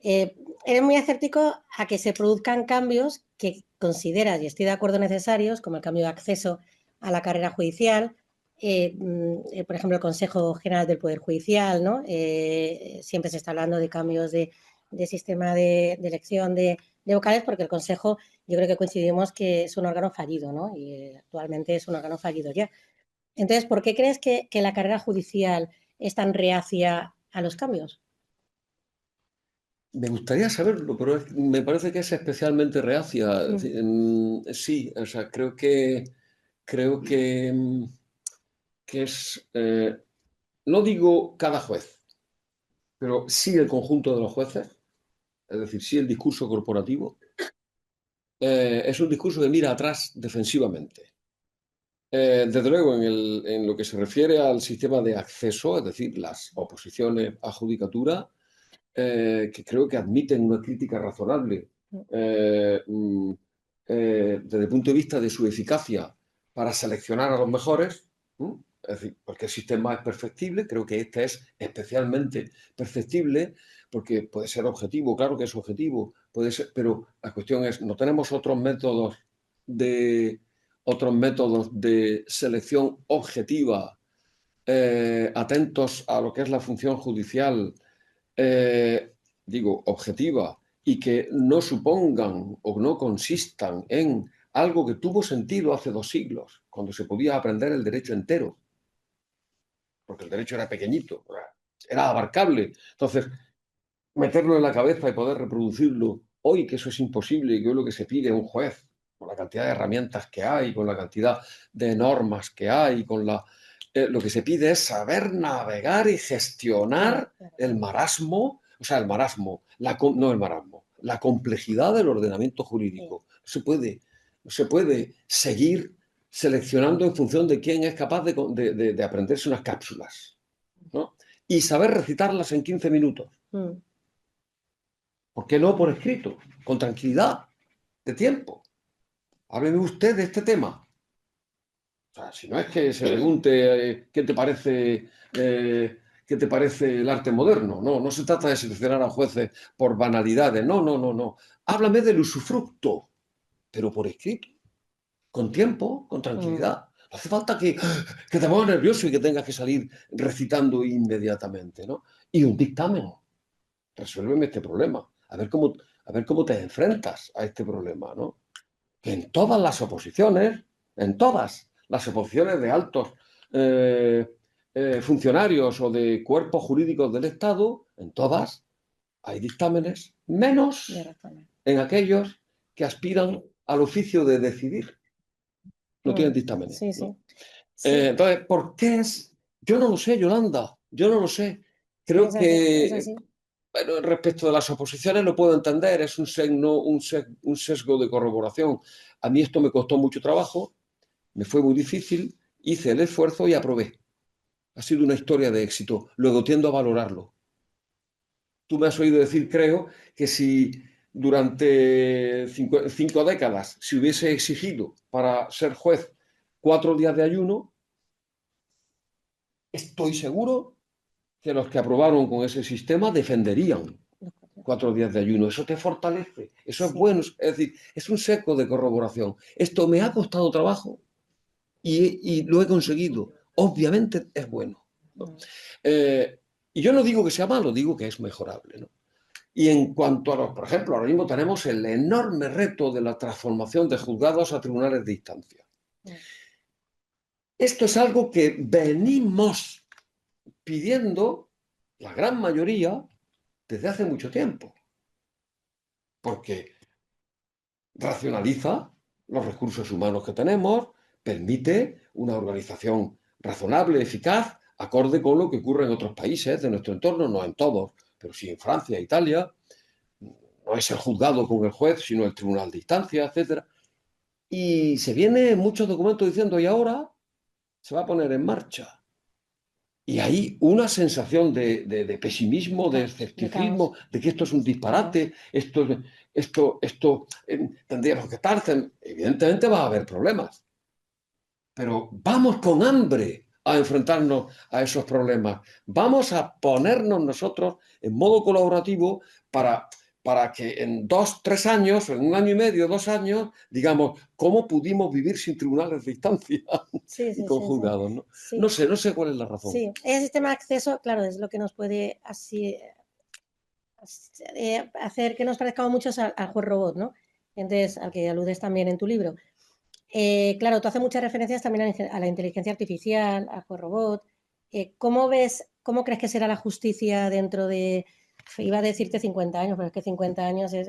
[SPEAKER 2] eres muy escéptico a que se produzcan cambios que consideras, y estoy de acuerdo, necesarios, como el cambio de acceso a la carrera judicial, por ejemplo, el Consejo General del Poder Judicial, ¿no? Siempre se está hablando de cambios de sistema de elección de vocales, porque el Consejo, yo creo que coincidimos que es un órgano fallido, ¿no? Y actualmente es un órgano fallido ya. Entonces, ¿por qué crees que la carrera judicial es tan reacia a los cambios?
[SPEAKER 3] Me gustaría saberlo, pero me parece que es especialmente reacia. Sí, o sea, creo que es, no digo cada juez, pero sí el conjunto de los jueces, es decir, sí el discurso corporativo, es un discurso que mira atrás defensivamente. Desde luego, en lo que se refiere al sistema de acceso, es decir, las oposiciones a judicatura, que creo que admiten una crítica razonable desde el punto de vista de su eficacia para seleccionar a los mejores, Es decir, cualquier sistema es perfectible, creo que este es especialmente perfectible porque puede ser objetivo, claro que es objetivo, puede ser, pero la cuestión es, ¿no tenemos otros métodos de selección objetiva, atentos a lo que es la función judicial, digo, objetiva, y que no supongan o no consistan en algo que tuvo sentido hace 2 siglos, cuando se podía aprender el derecho entero, porque el derecho era pequeñito, era abarcable. Entonces, meterlo en la cabeza y poder reproducirlo hoy, que eso es imposible y que es lo que se pide a un juez, con la cantidad de herramientas que hay, con la cantidad de normas que hay, lo que se pide es saber navegar y gestionar el marasmo, o sea, el marasmo, no el marasmo, la complejidad del ordenamiento jurídico. No se puede seguir seleccionando en función de quién es capaz de aprenderse unas cápsulas, ¿no? Y saber recitarlas en 15 minutos. ¿Por qué no por escrito? Con tranquilidad, de tiempo. Hábleme usted de este tema. O sea, si no es que se pregunte ¿qué te parece el arte moderno? No, no se trata de seleccionar a jueces por banalidades. No, no, no, no. Háblame del usufructo, pero por escrito, con tiempo, con tranquilidad. No hace falta que te pongas nervioso y que tengas que salir recitando inmediatamente, ¿no? Y un dictamen. Resuélveme este problema. A ver cómo te enfrentas a este problema, ¿no? Que en todas las oposiciones, en todas las oposiciones de altos funcionarios o de cuerpos jurídicos del Estado, en todas hay dictámenes, menos en aquellos que aspiran al oficio de decidir. No tienen dictámenes.
[SPEAKER 2] Sí, sí.
[SPEAKER 3] ¿no? Entonces, ¿por qué es? Yo no lo sé, Yolanda, yo no lo sé. Creo que... Bueno, respecto de las oposiciones lo puedo entender, es un sesgo de corroboración. A mí esto me costó mucho trabajo, me fue muy difícil, hice el esfuerzo y aprobé. Ha sido una historia de éxito, luego tiendo a valorarlo. Tú me has oído decir, creo, que si durante 5 décadas se hubiese exigido para ser juez 4 días de ayuno, estoy seguro que los que aprobaron con ese sistema defenderían 4 días de ayuno. Eso te fortalece, eso es bueno. Es decir, es un seco de corroboración. Esto me ha costado trabajo y lo he conseguido. Obviamente es bueno, ¿no? Y yo no digo que sea malo, digo que es mejorable, ¿no? Y en cuanto a por ejemplo, ahora mismo tenemos el enorme reto de la transformación de juzgados a tribunales de instancia. Esto es algo que venimos pidiendo la gran mayoría desde hace mucho tiempo, porque racionaliza los recursos humanos que tenemos, permite una organización razonable, eficaz, acorde con lo que ocurre en otros países de nuestro entorno, no en todos, pero sí en Francia, Italia. No es el juzgado con el juez, sino el tribunal de instancia, etc. Y se viene en muchos documentos diciendo, y ahora se va a poner en marcha. Y hay una sensación de pesimismo, de escepticismo, de que esto es un disparate, esto tendríamos que estar. Evidentemente va a haber problemas, pero vamos con hambre a enfrentarnos a esos problemas. Vamos a ponernos nosotros en modo colaborativo para que en 2, 3 años, en 1 año y medio, 2 años, digamos, ¿cómo pudimos vivir sin tribunales de instancia y con juzgados? ¿no? Sí. No sé cuál es la razón.
[SPEAKER 2] Sí, el sistema de acceso, claro, es lo que nos puede hacer que nos parezcamos muchos al juez robot, ¿no? Entonces, al que aludes también en tu libro. Claro, tú haces muchas referencias también a la inteligencia artificial, al juez robot. ¿Cómo crees que será la justicia dentro de, iba a decirte 50 años, pero es que 50 años es,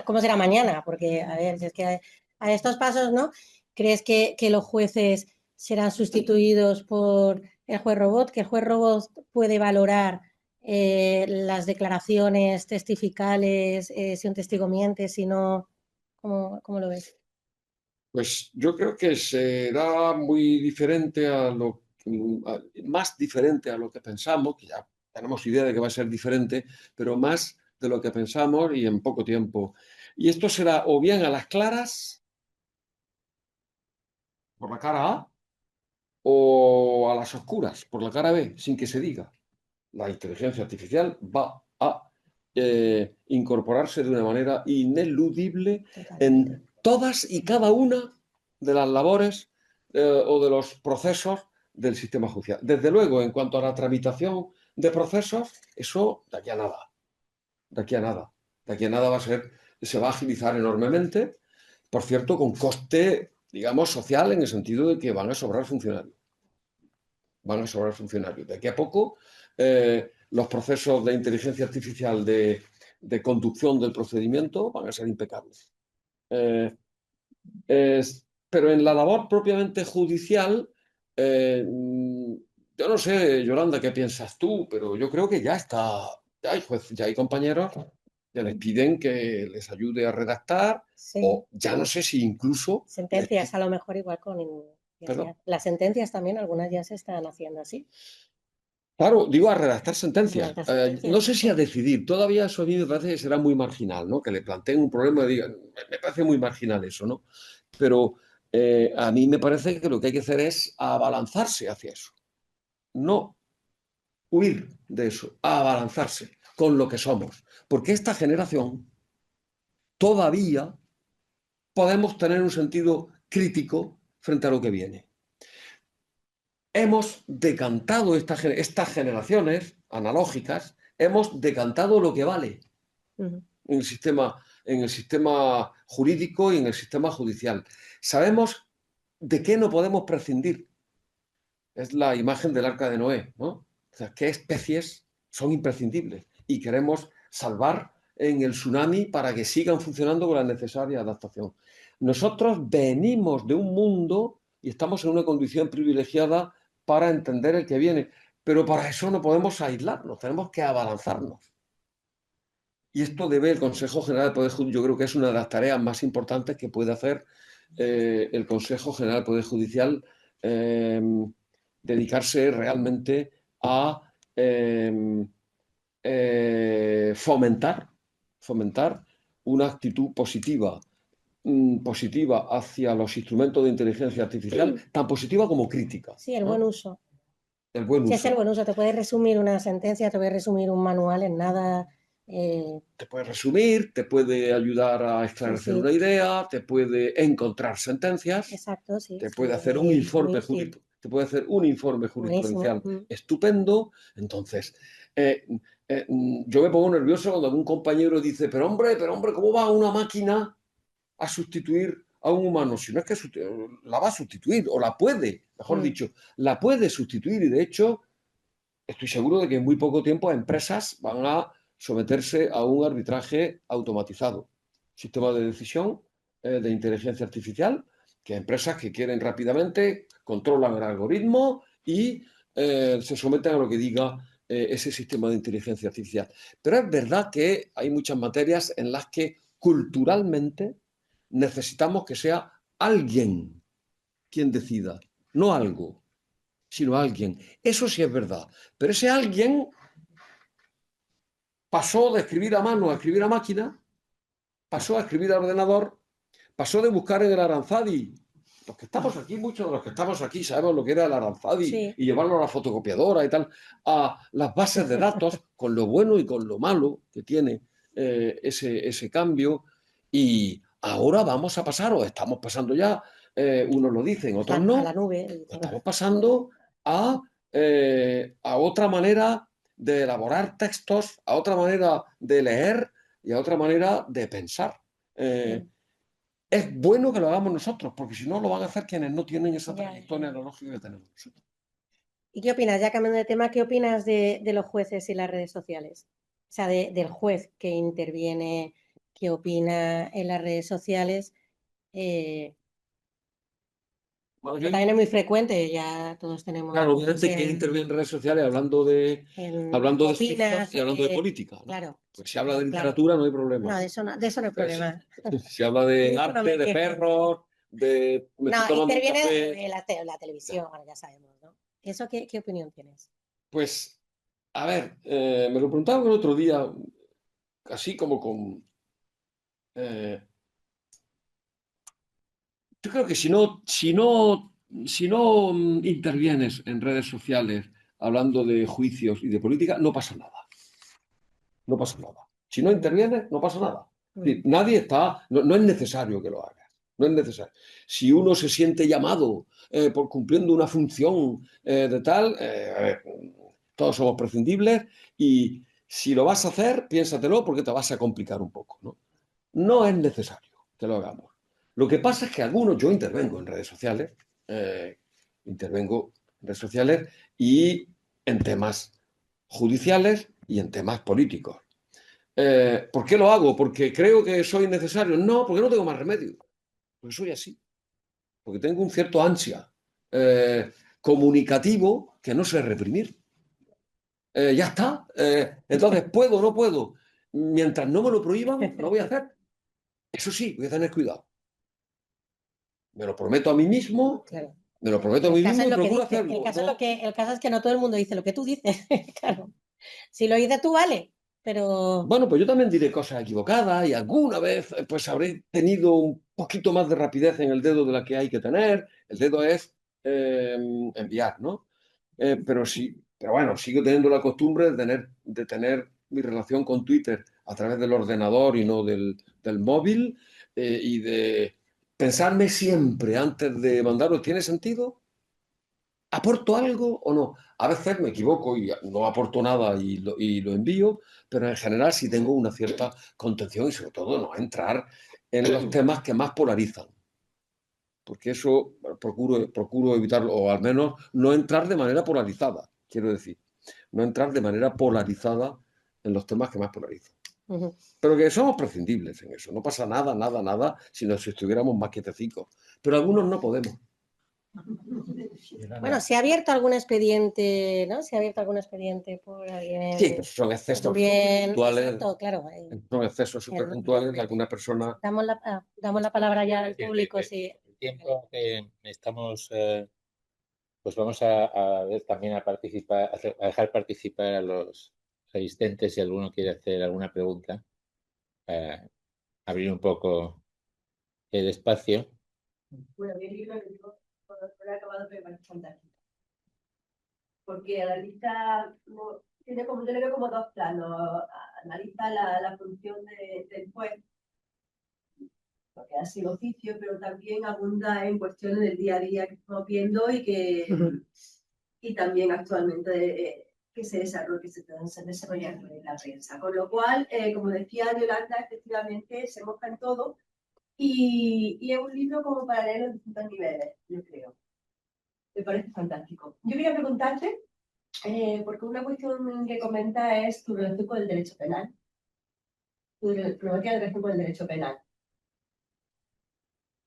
[SPEAKER 2] ¿cómo será mañana? Porque, a ver, si es que a estos pasos, ¿no? ¿Crees que los jueces serán sustituidos por el juez robot? ¿Que el juez robot puede valorar las declaraciones testificales, si un testigo miente, si no? ¿Cómo lo ves?
[SPEAKER 3] Pues yo creo que será muy diferente más diferente a lo que pensamos, que ya tenemos idea de que va a ser diferente, pero más de lo que pensamos y en poco tiempo. Y esto será o bien a las claras, por la cara A, o a las oscuras, por la cara B, sin que se diga. La inteligencia artificial va a incorporarse de una manera ineludible
[SPEAKER 2] Totalmente.
[SPEAKER 3] en todas y cada una de las labores o de los procesos del sistema judicial. Desde luego, en cuanto a la tramitación de procesos, eso de aquí a nada. De aquí a nada. De aquí a nada se va a agilizar enormemente, por cierto, con coste, digamos, social, en el sentido de que van a sobrar funcionarios. Van a sobrar funcionarios. De aquí a poco, los procesos de inteligencia artificial de conducción del procedimiento van a ser impecables. Pero en la labor propiamente judicial, yo no sé, Yolanda, qué piensas tú, pero yo creo que ya está, ya hay jueces, ya hay compañeros que les piden que les ayude a redactar,
[SPEAKER 2] Sí.
[SPEAKER 3] o ya no sé si incluso...
[SPEAKER 2] Sentencias, a lo mejor igual con...
[SPEAKER 3] ¿Perdón?
[SPEAKER 2] Las sentencias también, algunas ya se están haciendo así.
[SPEAKER 3] Claro, digo a redactar sentencias.
[SPEAKER 2] Redactar sentencias.
[SPEAKER 3] No sé si a decidir. Todavía eso a mí me parece que será muy marginal, ¿no? Que le planteen un problema y digan, me parece muy marginal eso, ¿no? Pero a mí me parece que lo que hay que hacer es abalanzarse hacia eso. No huir de eso, abalanzarse con lo que somos. Porque esta generación todavía podemos tener un sentido crítico frente a lo que viene. Hemos decantado estas generaciones analógicas, hemos decantado lo que vale en el sistema jurídico y en el sistema judicial. Sabemos de qué no podemos prescindir. Es la imagen del arca de Noé, ¿no? O sea, qué especies son imprescindibles y queremos salvar en el tsunami para que sigan funcionando con la necesaria adaptación. Nosotros venimos de un mundo y estamos en una condición privilegiada para entender el que viene, pero para eso no podemos aislarnos, tenemos que abalanzarnos. Y esto debe el Consejo General del Poder Judicial, yo creo que es una de las tareas más importantes que puede hacer el Consejo General del Poder Judicial, dedicarse realmente a fomentar una actitud positiva hacia los instrumentos de inteligencia artificial, tan positiva como crítica.
[SPEAKER 2] Sí, el buen uso.
[SPEAKER 3] El buen uso.
[SPEAKER 2] Sí, es el buen uso. Te puedes resumir una sentencia, te puedes resumir un manual en nada.
[SPEAKER 3] Te puede resumir, te puede ayudar a esclarecer una idea, te puede encontrar sentencias.
[SPEAKER 2] Exacto, sí.
[SPEAKER 3] Te puede hacer un informe jurídico. Te puede hacer un informe jurisprudencial estupendo. Entonces, yo me pongo nervioso cuando algún compañero dice, pero hombre, ¿cómo va una máquina a sustituir a un humano? Si no es que la va a sustituir, o la puede, mejor dicho, la puede sustituir. Y de hecho, estoy seguro de que en muy poco tiempo empresas van a someterse a un arbitraje automatizado. Sistema de decisión de inteligencia artificial, que empresas que quieren rápidamente controlan el algoritmo y se someten a lo que diga ese sistema de inteligencia artificial. Pero es verdad que hay muchas materias en las que culturalmente necesitamos que sea alguien quien decida, no algo, sino alguien. Eso sí es verdad. Pero ese alguien pasó de escribir a mano a escribir a máquina, pasó a escribir a ordenador, pasó de buscar en el Aranzadi. Los que estamos aquí, muchos de los que estamos aquí sabemos lo que era el Aranzadi y llevarlo a la fotocopiadora y tal, a las bases de datos, con lo bueno y con lo malo que tiene ese cambio. Y ahora vamos a pasar, o estamos pasando ya, unos lo dicen, otros no,
[SPEAKER 2] a la nube.
[SPEAKER 3] Estamos pasando a otra manera de elaborar textos, a otra manera de leer y a otra manera de pensar. Es bueno que lo hagamos nosotros, porque si no lo van a hacer quienes no tienen esa trayectoria analógica que tenemos nosotros.
[SPEAKER 2] ¿Y qué opinas, ya cambiando de tema, qué opinas de los jueces y las redes sociales? O sea, del juez que interviene, qué opina en las redes sociales.
[SPEAKER 3] Bueno,
[SPEAKER 2] que también es muy frecuente, ya todos tenemos...
[SPEAKER 3] Claro, gente que interviene en redes sociales hablando de cifras y hablando de política, ¿no?
[SPEAKER 2] Claro.
[SPEAKER 3] Pues si habla de literatura no hay problema.
[SPEAKER 2] No, de eso no hay problema.
[SPEAKER 3] Si habla de arte, de perros, de...
[SPEAKER 2] No, interviene la televisión, bueno, ya sabemos, ¿no? ¿Eso qué opinión tienes?
[SPEAKER 3] Pues, a ver, me lo preguntaron el otro día, así como con... yo creo que si no si no intervienes en redes sociales hablando de juicios y de política, no pasa nada. No pasa nada. Si no intervienes, no pasa nada. Es decir, nadie está, no es necesario que lo hagas. No es necesario. Si uno se siente llamado por cumpliendo una función de tal, todos somos prescindibles y si lo vas a hacer, piénsatelo porque te vas a complicar un poco, ¿no? No es necesario que lo hagamos. Lo que pasa es que algunos, yo intervengo en redes sociales, y en temas judiciales y en temas políticos. ¿Por qué lo hago? ¿Porque creo que soy necesario? No, porque no tengo más remedio. Porque soy así. Porque tengo un cierto ansia comunicativo que no sé reprimir. Ya está. Entonces, ¿puedo o no puedo? Mientras no me lo prohíban, lo voy a hacer. Eso sí, voy a tener cuidado. Me lo prometo a mí mismo,
[SPEAKER 2] Claro.
[SPEAKER 3] me lo prometo a mí mismo y procuro
[SPEAKER 2] dice.
[SPEAKER 3] hacerlo.
[SPEAKER 2] El caso es que no todo el mundo dice lo que tú dices. Claro. Si lo dices tú, vale, pero...
[SPEAKER 3] Bueno, pues yo también diré cosas equivocadas y alguna vez pues habré tenido un poquito más de rapidez en el dedo de la que hay que tener. El dedo es enviar, ¿no? Pero bueno, sigo teniendo la costumbre de tener mi relación con Twitter a través del ordenador y no del móvil y de pensarme siempre antes de mandarlo, ¿tiene sentido? ¿Aporto algo o no? A veces me equivoco y no aporto nada y lo envío, pero en general sí tengo una cierta contención y sobre todo no entrar en los temas que más polarizan. Porque eso procuro evitarlo, o al menos no entrar de manera polarizada, quiero decir. No entrar de manera polarizada en los temas que más polarizan. Pero que somos prescindibles en eso. No pasa nada, nada, nada, sino si estuviéramos más quietecicos. Pero algunos no podemos.
[SPEAKER 2] Bueno, se ha abierto algún expediente, ¿no? Se ha abierto algún expediente por alguien.
[SPEAKER 3] Sí, pero son excesos
[SPEAKER 2] Bien,
[SPEAKER 3] puntuales.
[SPEAKER 2] exacto, claro.
[SPEAKER 3] Son excesos súper puntuales de alguna persona.
[SPEAKER 2] Damos la palabra ya al público, sí.
[SPEAKER 1] El tiempo que estamos, pues vamos a ver también a participar, a dejar participar a los asistentes si alguno quiere hacer alguna pregunta, abrir un poco el espacio.
[SPEAKER 4] Bueno, mi libro lo he acabado de ver fantástico. Porque analiza, tiene como, yo le veo como dos planos. Analiza la función del juez, lo que hace el oficio, pero también abunda en cuestiones del día a día que estamos viendo y también actualmente que se están desarrollando en la prensa. Con lo cual, como decía Yolanda, efectivamente se moja en todo y es un libro como para leer en distintos niveles, yo creo. Me parece fantástico. Yo quería preguntarte, porque una cuestión que comenta es tu relación con el derecho penal, tu problemática de relación con el derecho penal.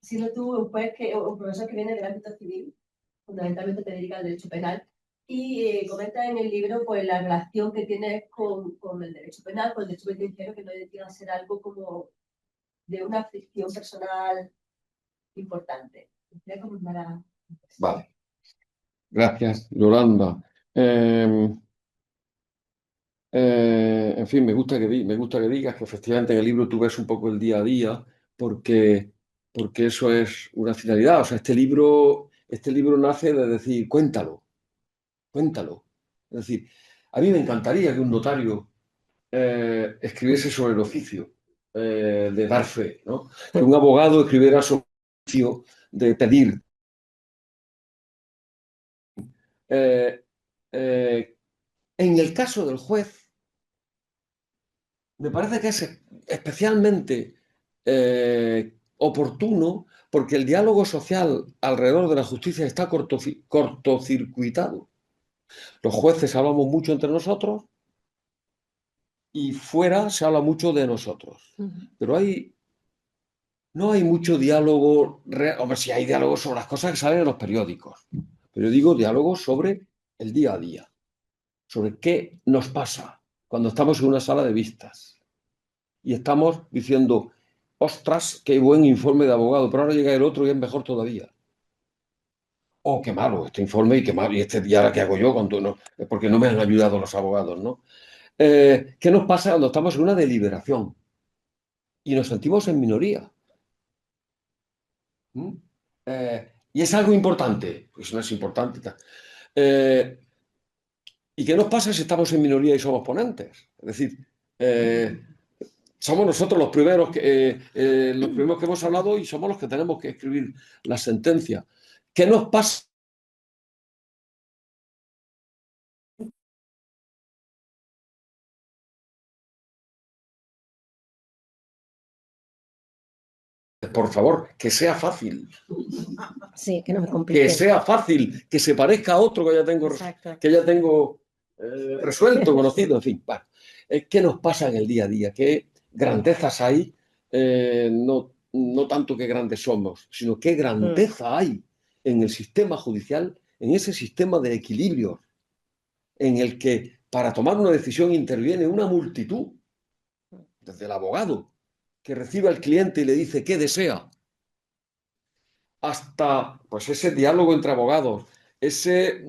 [SPEAKER 4] Siendo tú un profesor que viene del ámbito civil, fundamentalmente te dedicas al derecho penal, y comenta en el libro pues, la relación que tienes con el derecho penal, con el derecho penitenciario, que no llega a ser algo como de una fricción personal importante.
[SPEAKER 3] Vale. Gracias, Yolanda. En fin, me gusta que digas que efectivamente en el libro tú ves un poco el día a día, porque eso es una finalidad. O sea, este libro nace de decir, cuéntalo. Es decir, a mí me encantaría que un notario escribiese sobre el oficio de dar fe, ¿no? Que un abogado escribiera sobre el oficio de pedir. En el caso del juez, me parece que es especialmente oportuno porque el diálogo social alrededor de la justicia está cortocircuitado. Los jueces hablamos mucho entre nosotros y fuera se habla mucho de nosotros. Pero no hay mucho diálogo, hombre, sí hay diálogo sobre las cosas que salen en los periódicos, pero yo digo diálogo sobre el día a día, sobre qué nos pasa cuando estamos en una sala de vistas y estamos diciendo, ostras, qué buen informe de abogado, pero ahora llega el otro y es mejor todavía. Oh, qué malo este informe y qué malo, y ¿y ahora qué hago yo cuando no? Porque no me han ayudado los abogados, ¿no? ¿Qué nos pasa cuando estamos en una deliberación y nos sentimos en minoría? Y es algo importante, pues no es importante. ¿Y qué nos pasa si estamos en minoría y somos ponentes? Es decir, somos nosotros los primeros que hemos hablado y somos los que tenemos que escribir la sentencia. ¿Qué nos pasa? Por favor, que sea fácil.
[SPEAKER 2] Sí, que no me complique.
[SPEAKER 3] Que sea fácil, que se parezca a otro que ya tengo resuelto, conocido, en fin. Bueno, ¿qué nos pasa en el día a día? ¿Qué grandezas hay? No tanto qué grandes somos, sino qué grandeza hay en el sistema judicial, en ese sistema de equilibrio en el que para tomar una decisión interviene una multitud, desde el abogado que recibe al cliente y le dice qué desea, hasta pues ese diálogo entre abogados, esa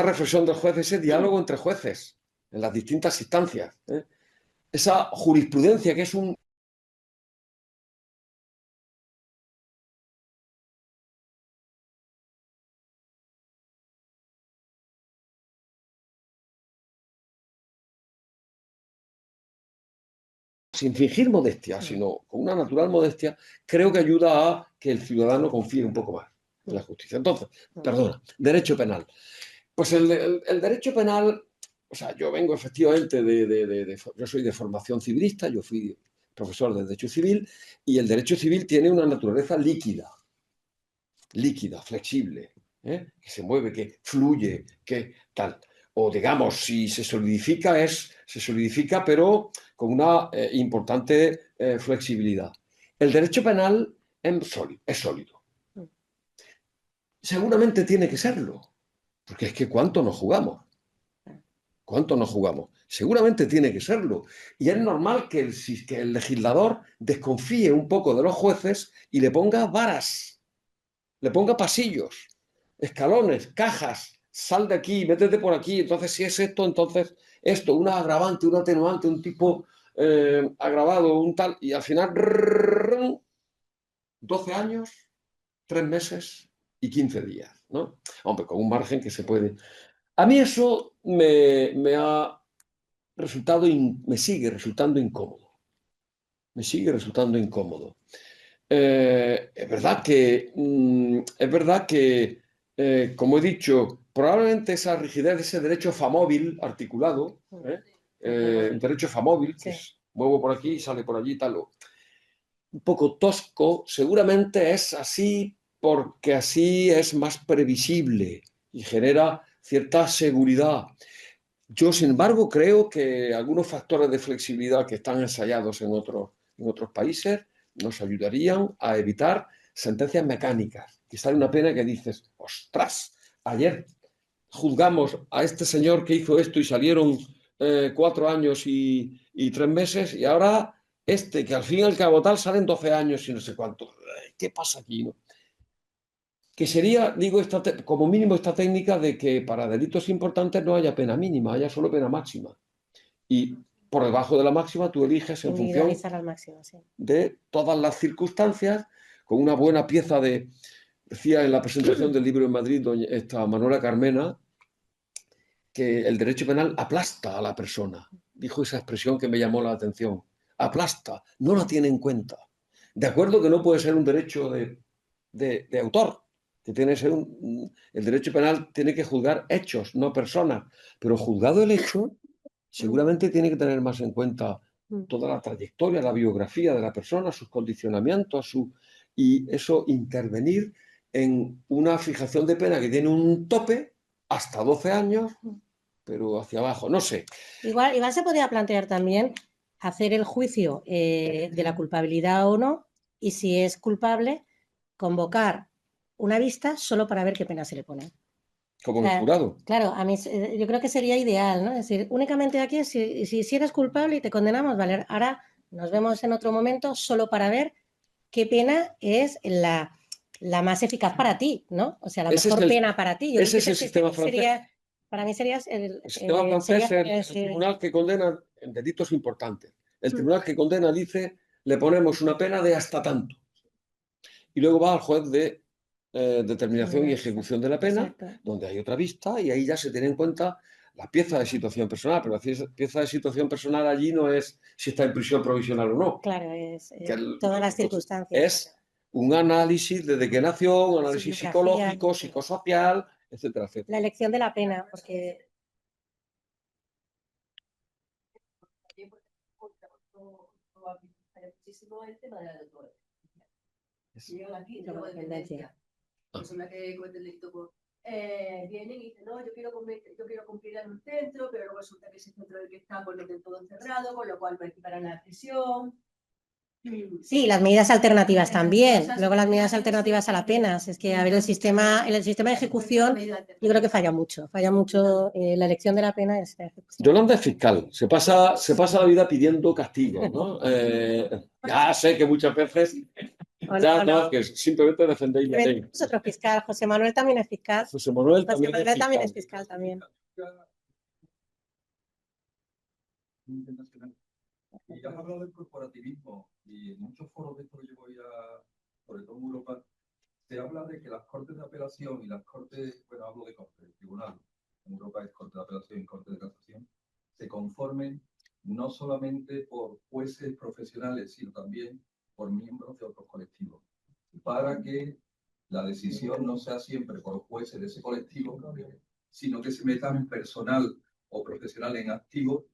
[SPEAKER 3] reflexión del juez, ese diálogo entre jueces en las distintas instancias, esa jurisprudencia que es un... sin fingir modestia, sino con una natural modestia, creo que ayuda a que el ciudadano confíe un poco más en la justicia. Entonces, perdona, derecho penal. Pues el derecho penal, o sea, yo vengo efectivamente yo soy de formación civilista, yo fui profesor de Derecho Civil, y el derecho civil tiene una naturaleza líquida, flexible, que se mueve, que fluye, que tal. O digamos, si se solidifica, se solidifica, pero con una importante flexibilidad. El derecho penal es sólido. Seguramente tiene que serlo, porque es que ¿cuánto nos jugamos? ¿Cuánto nos jugamos? Seguramente tiene que serlo. Y es normal que el legislador desconfíe un poco de los jueces y le ponga varas, le ponga pasillos, escalones, cajas, sal de aquí, métete por aquí. Entonces, si es esto, entonces esto, una agravante, un atenuante, un tipo agravado, un tal, y al final 12 años, 3 meses y 15 días, ¿no? Hombre, con un margen que se puede... A mí eso me ha resultado, me sigue resultando incómodo. Me sigue resultando incómodo. Es verdad que como he dicho, probablemente esa rigidez de ese derecho famóvil articulado, un derecho famóvil, que es muevo por aquí y sale por allí, tal, un poco tosco, seguramente es así porque así es más previsible y genera cierta seguridad. Yo, sin embargo, creo que algunos factores de flexibilidad que están ensayados en otros países nos ayudarían a evitar sentencias mecánicas. Que sale una pena que dices, ostras, ayer juzgamos a este señor que hizo esto y salieron 4 años y 3 meses, y ahora que al fin y al cabo tal salen 12 años y no sé cuánto. ¿Qué pasa aquí, no? Que sería, digo, como mínimo esta técnica de que para delitos importantes no haya pena mínima, haya solo pena máxima. Y por debajo de la máxima tú eliges en función
[SPEAKER 2] al máximo, sí,
[SPEAKER 3] de todas las circunstancias, con una buena pieza decía en la presentación del libro en Madrid esta Manuela Carmena, que el derecho penal aplasta a la persona. Dijo esa expresión que me llamó la atención. Aplasta, no la tiene en cuenta. De acuerdo que no puede ser un derecho de autor, que tiene que ser el derecho penal tiene que juzgar hechos, no personas. Pero juzgado el hecho, seguramente tiene que tener más en cuenta toda la trayectoria, la biografía de la persona, sus condicionamientos, y eso intervenir en una fijación de pena que tiene un tope hasta 12 años, pero hacia abajo, no sé.
[SPEAKER 2] Igual se podría plantear también hacer el juicio de la culpabilidad o no, y si es culpable, convocar una vista solo para ver qué pena se le pone.
[SPEAKER 3] Como el jurado.
[SPEAKER 2] Claro, a mí yo creo que sería ideal, ¿no? Es decir, únicamente aquí, si eres culpable y te condenamos, vale, ahora nos vemos en otro momento solo para ver qué pena es la más eficaz para ti, ¿no? O sea, la mejor pena para ti.
[SPEAKER 3] Ese es el sistema francés.
[SPEAKER 2] Para mí sería
[SPEAKER 3] el sistema francés es el tribunal que condena en delitos importantes. El tribunal que condena dice, le ponemos una pena de hasta tanto. y luego va al juez de determinación y ejecución de la pena,
[SPEAKER 2] Exacto.
[SPEAKER 3] donde hay otra vista, y ahí ya se tiene en cuenta la pieza de situación personal, pero la pieza de situación personal allí no es si está en prisión provisional o no.
[SPEAKER 2] Claro, es
[SPEAKER 3] Que
[SPEAKER 2] todas las circunstancias.
[SPEAKER 3] es un análisis desde que nació, un análisis
[SPEAKER 2] Su biografía,
[SPEAKER 3] psicológico, psicosocial, etcétera, etcétera.
[SPEAKER 2] La elección de la pena, porque
[SPEAKER 4] muchísimo el tema de la doctora. Llegan aquí,
[SPEAKER 2] Luego
[SPEAKER 4] luego
[SPEAKER 2] dependencia.
[SPEAKER 4] personas que cometen delito vienen y dicen, no, yo quiero cumplir en un centro, pero luego resulta que ese centro del que está pues lo tienen todo encerrado, con lo cual no equiparan la prisión.
[SPEAKER 2] sí, las medidas alternativas también. Luego las medidas alternativas a la pena. Es que, a ver, el sistema de ejecución, yo creo que falla mucho. Falla mucho la elección de la pena.
[SPEAKER 3] Yolanda es fiscal, se pasa la vida pidiendo castigo, ¿no? Ya sé que muchas veces que simplemente defendéis la ley.
[SPEAKER 2] Es otro fiscal. José Manuel también es fiscal.
[SPEAKER 3] José Manuel
[SPEAKER 2] también es fiscal también.
[SPEAKER 5] Y has hablado del corporativismo y en muchos foros de esto que yo voy sobre todo en Europa, se habla de que las cortes de apelación y las cortes, bueno, hablo de cortes, de tribunal, en Europa es corte de apelación y corte de casación, se conformen no solamente por jueces profesionales, sino también por miembros de otros colectivos, para que la decisión no sea siempre por jueces de ese colectivo, sino que se metan personal o profesional en activo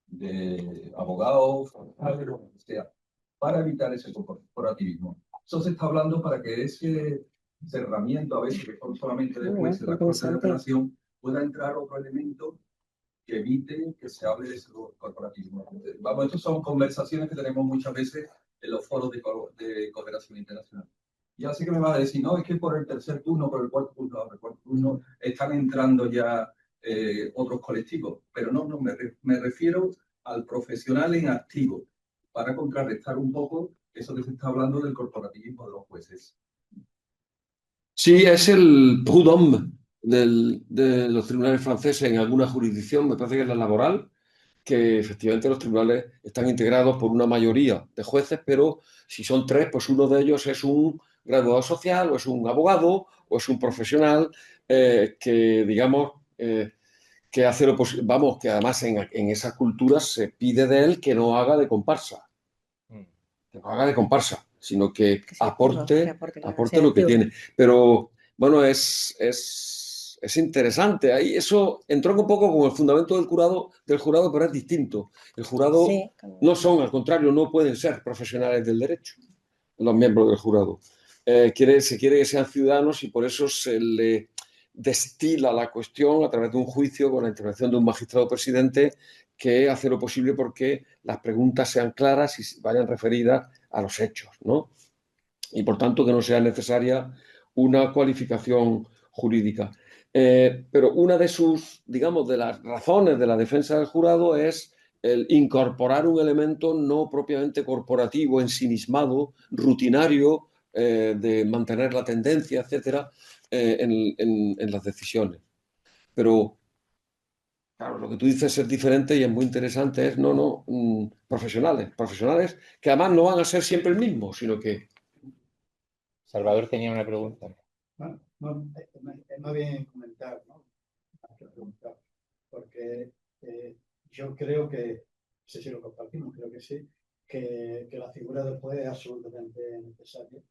[SPEAKER 5] de abogados, lo que sea, para evitar ese corporativismo. Eso se está hablando para que ese cerramiento, a veces que son solamente después de la corte de apelación, pueda entrar otro elemento que evite que se hable de ese corporativismo. Vamos, estas son conversaciones que tenemos muchas veces en los foros de cooperación internacional. Ya sé que me va a decir, no, es que por el tercer turno, por el cuarto turno, están entrando ya otros colectivos, pero no, me refiero al profesional en activo, para contrarrestar un poco eso que se está hablando del corporativismo de los jueces.
[SPEAKER 3] Sí, es el prud'homme de los tribunales franceses en alguna jurisdicción, me parece que es la laboral, que efectivamente los tribunales están integrados por una mayoría de jueces, pero si son tres, pues uno de ellos es un graduado social, o es un abogado, o es un profesional que, digamos, que hace lo posible. Vamos, que además en esas culturas se pide de él que no haga de comparsa. Que no haga de comparsa, sino que aporte lo que tiene. Pero, bueno, es interesante. Ahí eso entró un poco con el fundamento del jurado, pero es distinto. El jurado no son, al contrario, no pueden ser profesionales del derecho, los miembros del jurado. Se quiere que sean ciudadanos y por eso se le destila la cuestión a través de un juicio con la intervención de un magistrado presidente que hace lo posible porque las preguntas sean claras y vayan referidas a los hechos, ¿no? Y por tanto que no sea necesaria una cualificación jurídica. Pero una de sus, digamos, de las razones de la defensa del jurado es el incorporar un elemento no propiamente corporativo, ensimismado, rutinario, de mantener la tendencia, etcétera, en las decisiones. Pero, claro, lo que tú dices es diferente y es muy interesante, es profesionales que además no van a ser siempre el mismo, sino que...
[SPEAKER 1] Salvador tenía una pregunta.
[SPEAKER 6] Bueno, es más bien comentar, ¿no? Porque yo creo que, no sé si lo compartimos, creo que sí, que la figura del juez es absolutamente necesaria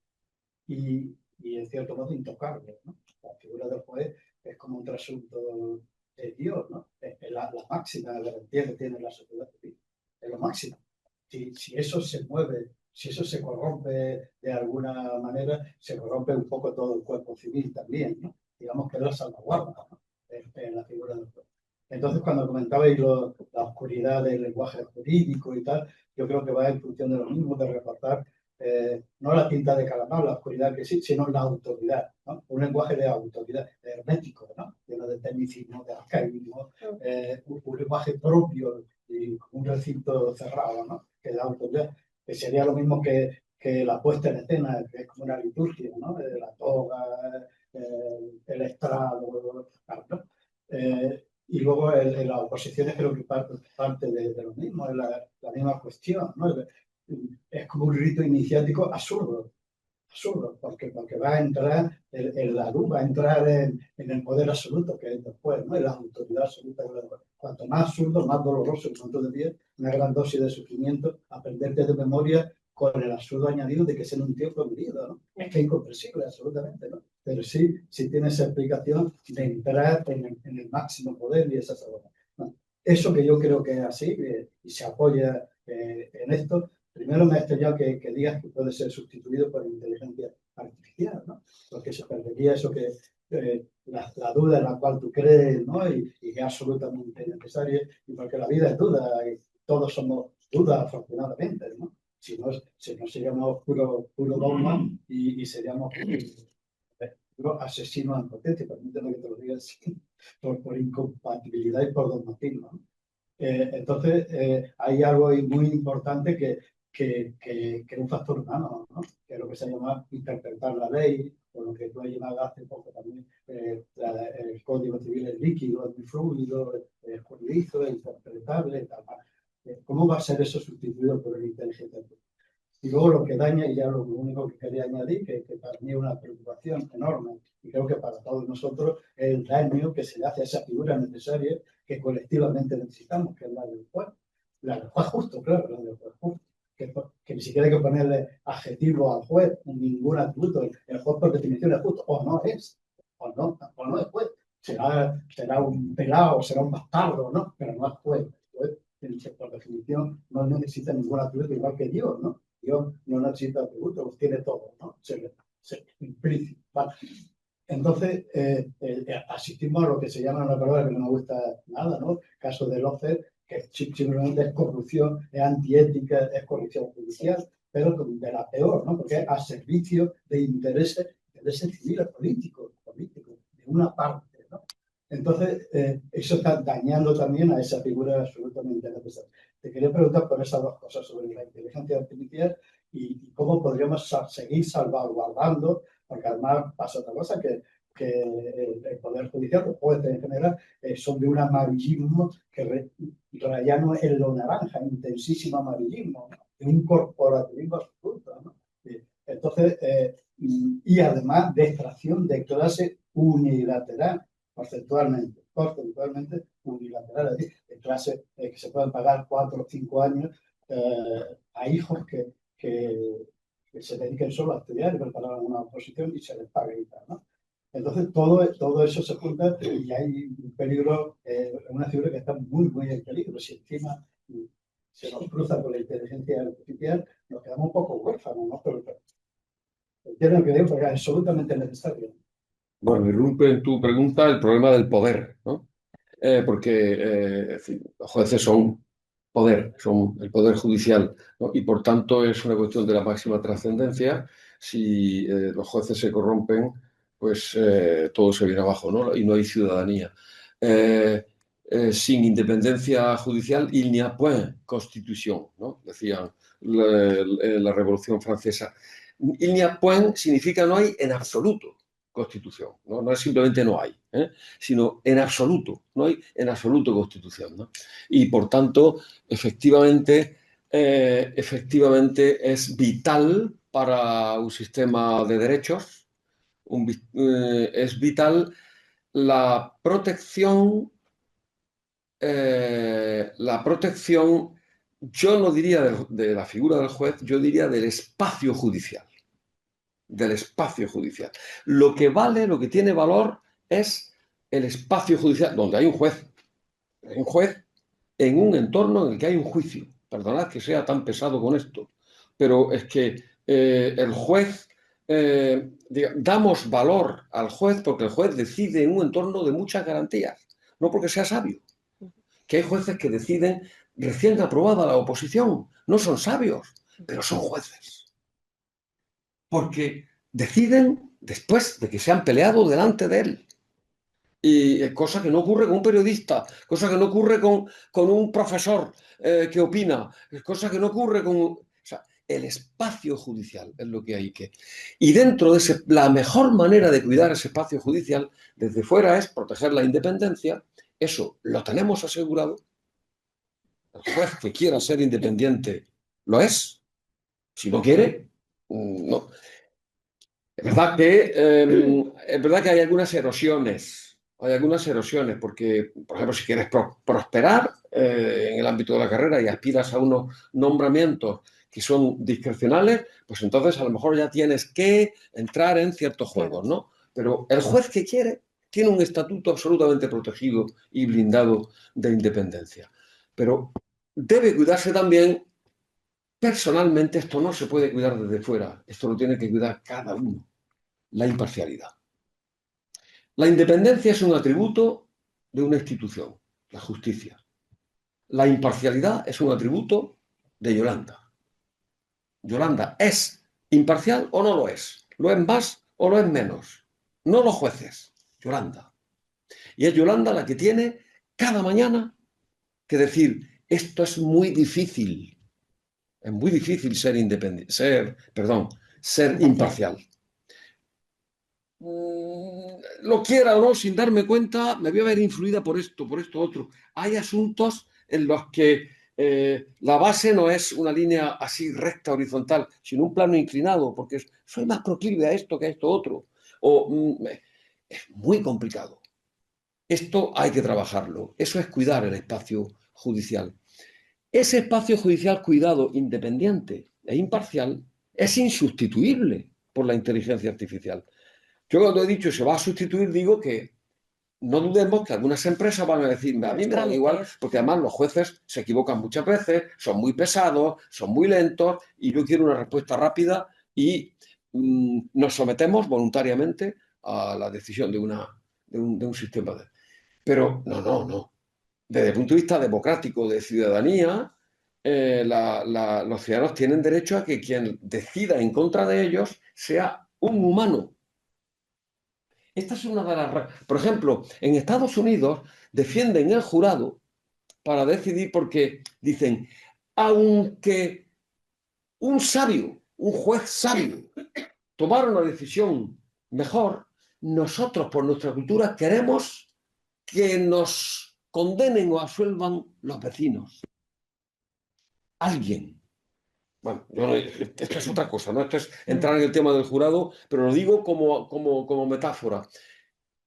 [SPEAKER 6] y en cierto modo intocable, ¿no? La figura del juez es como un trasunto de Dios, ¿no? Es la máxima garantía que tiene la sociedad civil, es lo máximo. Si eso se mueve, si eso se corrompe de alguna manera, se corrompe un poco todo el cuerpo civil también, ¿no? Digamos que es la salvaguarda, ¿no? En la figura del juez. Entonces, cuando comentabais la oscuridad del lenguaje jurídico y tal, yo creo que va en función de lo mismo, de reportar no la tinta de calamar, la oscuridad que sí, sino la autoridad, ¿no? Un lenguaje de autoridad, hermético, ¿no? Lleno de tecnicismo, de arcaísmo, un lenguaje propio y un recinto cerrado, ¿no? Que da autoridad, que sería lo mismo que la puesta en escena, que es como una liturgia, ¿no? La toga, el estrado, ¿no? Y luego en las oposiciones creo que parte de lo mismo, es la misma cuestión, ¿no? Es como un rito iniciático absurdo, porque va a entrar en la luz, va a entrar en el poder absoluto que es después, ¿no? En la autoridad absoluta. Cuanto más absurdo, más doloroso, el punto de vista, una gran dosis de sufrimiento, aprenderte de memoria con el absurdo añadido de que ser un tío prohibido, ¿no? Es que es incomprensible, absolutamente, ¿no? Pero sí tiene esa explicación de entrar en el máximo poder y esa sabor. ¿No? Eso que yo creo que es así y se apoya en esto. Primero me ha extrañado que digas que puede ser sustituido por inteligencia artificial, ¿no? Porque se perdería eso que la duda en la cual tú crees, ¿no? Y que es absolutamente necesaria, y porque la vida es duda, y todos somos dudas, afortunadamente, ¿no? Si no seríamos puro dogma y seríamos puro asesinos en potencia, permíteme que te lo diga así, por incompatibilidad y por dogmatismo, ¿no? Entonces, hay algo muy importante que es un factor humano, ¿no? Que es lo que se llama interpretar la ley, o lo que tú has llamado hace poco también, el Código Civil es líquido, es muy fluido, es jurídico, es interpretable, tal. ¿Cómo va a ser eso sustituido por el inteligencia artificial? Y luego lo que daña, y ya lo único que quería añadir, que para mí es una preocupación enorme, y creo que para todos nosotros, es el daño que se le hace a esa figura necesaria que colectivamente necesitamos, que es la del juez. La del juez justo, claro, la del juez justo. Que ni siquiera hay que ponerle adjetivo al juez, ningún atributo. El juez por definición es justo, o no es, o no es juez. Será un pelado, será un bastardo, ¿no? Pero no es juez. El juez, por definición, no necesita ningún atributo, igual que Dios, ¿no? Dios no necesita atributos, los tiene todos, ¿no? Implícito, ¿vale? Entonces, asistimos a lo que se llama una palabra que no me gusta nada, ¿no? Caso de Lofer, que simplemente es corrupción, es antiética, es corrupción judicial, pero de la peor, ¿no? Porque es a servicio de intereses civiles, políticos, de una parte, ¿no? Entonces, eso está dañando también a esa figura absolutamente necesaria. Te quería preguntar por esas dos cosas sobre la inteligencia artificial y cómo podríamos seguir salvaguardando, porque además pasa otra cosa, que el Poder Judicial, los jueces en general, son de un amarillismo que rayano en lo naranja, intensísimo amarillismo, ¿no? De un corporativismo absoluto, ¿no? Entonces, y además de extracción de clase unilateral, conceptualmente unilateral, es decir, de clase que se pueden pagar 4 o 5 años a hijos que se dediquen solo a estudiar y preparar una oposición y se les pague y tal, ¿no? Entonces, todo eso se junta y hay un peligro, una figura que está muy en peligro. Si encima se nos cruza con la inteligencia artificial, nos quedamos un poco huérfanos, ¿no? Pero entiendo lo que digo, porque es absolutamente necesario.
[SPEAKER 3] Bueno, irrumpe en tu pregunta el problema del poder, ¿no? Porque en fin, los jueces son poder, son el poder judicial, ¿no? Y por tanto es una cuestión de la máxima trascendencia. Si los jueces se corrompen, pues todo se viene abajo, ¿no? Y no hay ciudadanía. Sin independencia judicial, il n'y a point constitution, ¿no? Decían la Revolución Francesa. Il n'y a point significa no hay en absoluto constitución, ¿no? No es simplemente no hay, sino en absoluto, no hay en absoluto constitución, ¿no? Y por tanto, efectivamente es vital para un sistema de derechos, es vital la protección, yo no diría de la figura del juez, yo diría del espacio judicial. Lo que vale, lo que tiene valor es el espacio judicial, donde hay un juez. Hay un juez en un entorno en el que hay un juicio. Perdonad que sea tan pesado con esto, pero es que el juez, damos valor al juez porque el juez decide en un entorno de muchas garantías, no porque sea sabio. Que hay jueces que deciden recién aprobada la oposición, no son sabios, pero son jueces. Porque deciden después de que se han peleado delante de él. Y cosa que no ocurre con un periodista, cosa que no ocurre con un profesor que opina, cosa que no ocurre con... O sea, el espacio judicial es lo que hay que... Y dentro de la mejor manera de cuidar ese espacio judicial desde fuera es proteger la independencia. Eso lo tenemos asegurado. El juez que quiera ser independiente lo es. Si no quiere, no. Es verdad que hay algunas erosiones. Hay algunas erosiones, porque, por ejemplo, si quieres prosperar en el ámbito de la carrera y aspiras a unos nombramientos que son discrecionales, pues entonces a lo mejor ya tienes que entrar en ciertos juegos, ¿no? Pero el juez que quiere tiene un estatuto absolutamente protegido y blindado de independencia. Pero debe cuidarse también personalmente. Esto no se puede cuidar desde fuera, esto lo tiene que cuidar cada uno. La imparcialidad. La independencia es un atributo de una institución, la justicia. La imparcialidad es un atributo de Yolanda. Yolanda es imparcial o no lo es. Lo es más o lo es menos. No los jueces, Yolanda. Y es Yolanda la que tiene cada mañana que decir, esto es muy difícil. Es muy difícil ser independiente, ser imparcial. Lo quiera o no, sin darme cuenta, me voy a ver influida por esto otro. Hay asuntos en los que la base no es una línea así recta, horizontal, sino un plano inclinado, porque soy más proclive a esto que a esto otro. Es muy complicado. Esto hay que trabajarlo. Eso es cuidar el espacio judicial. Ese espacio judicial cuidado, independiente e imparcial, es insustituible por la inteligencia artificial. Yo cuando he dicho se va a sustituir, digo que no dudemos que algunas empresas van a decir, a mí me da igual, porque además los jueces se equivocan muchas veces, son muy pesados, son muy lentos, y yo quiero una respuesta rápida y nos sometemos voluntariamente a la decisión de un sistema. Pero no. Desde el punto de vista democrático, de ciudadanía, los ciudadanos tienen derecho a que quien decida en contra de ellos sea un humano. Esta es una de las... Por ejemplo, en Estados Unidos defienden el jurado para decidir porque dicen, aunque un juez sabio, tomara una decisión mejor, nosotros por nuestra cultura queremos que nos condenen o absuelvan los vecinos. Alguien. Bueno, esto es otra cosa, ¿no? Esto es entrar en el tema del jurado, pero lo digo como metáfora.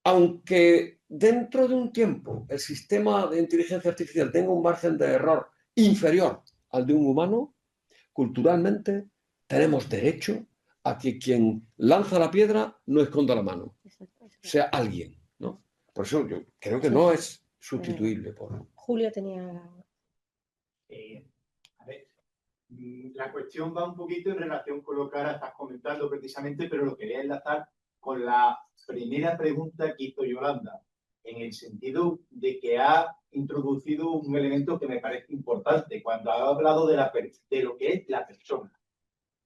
[SPEAKER 3] Aunque dentro de un tiempo el sistema de inteligencia artificial tenga un margen de error inferior al de un humano, culturalmente tenemos derecho a que quien lanza la piedra no esconda la mano, sea alguien, ¿no? Por eso yo creo que no es sustituible por...
[SPEAKER 2] Julio tenía...
[SPEAKER 7] A ver, la cuestión va un poquito en relación con lo que ahora estás comentando precisamente, pero lo quería enlazar con la primera pregunta que hizo Yolanda, en el sentido de que ha introducido un elemento que me parece importante cuando ha hablado de lo que es la persona.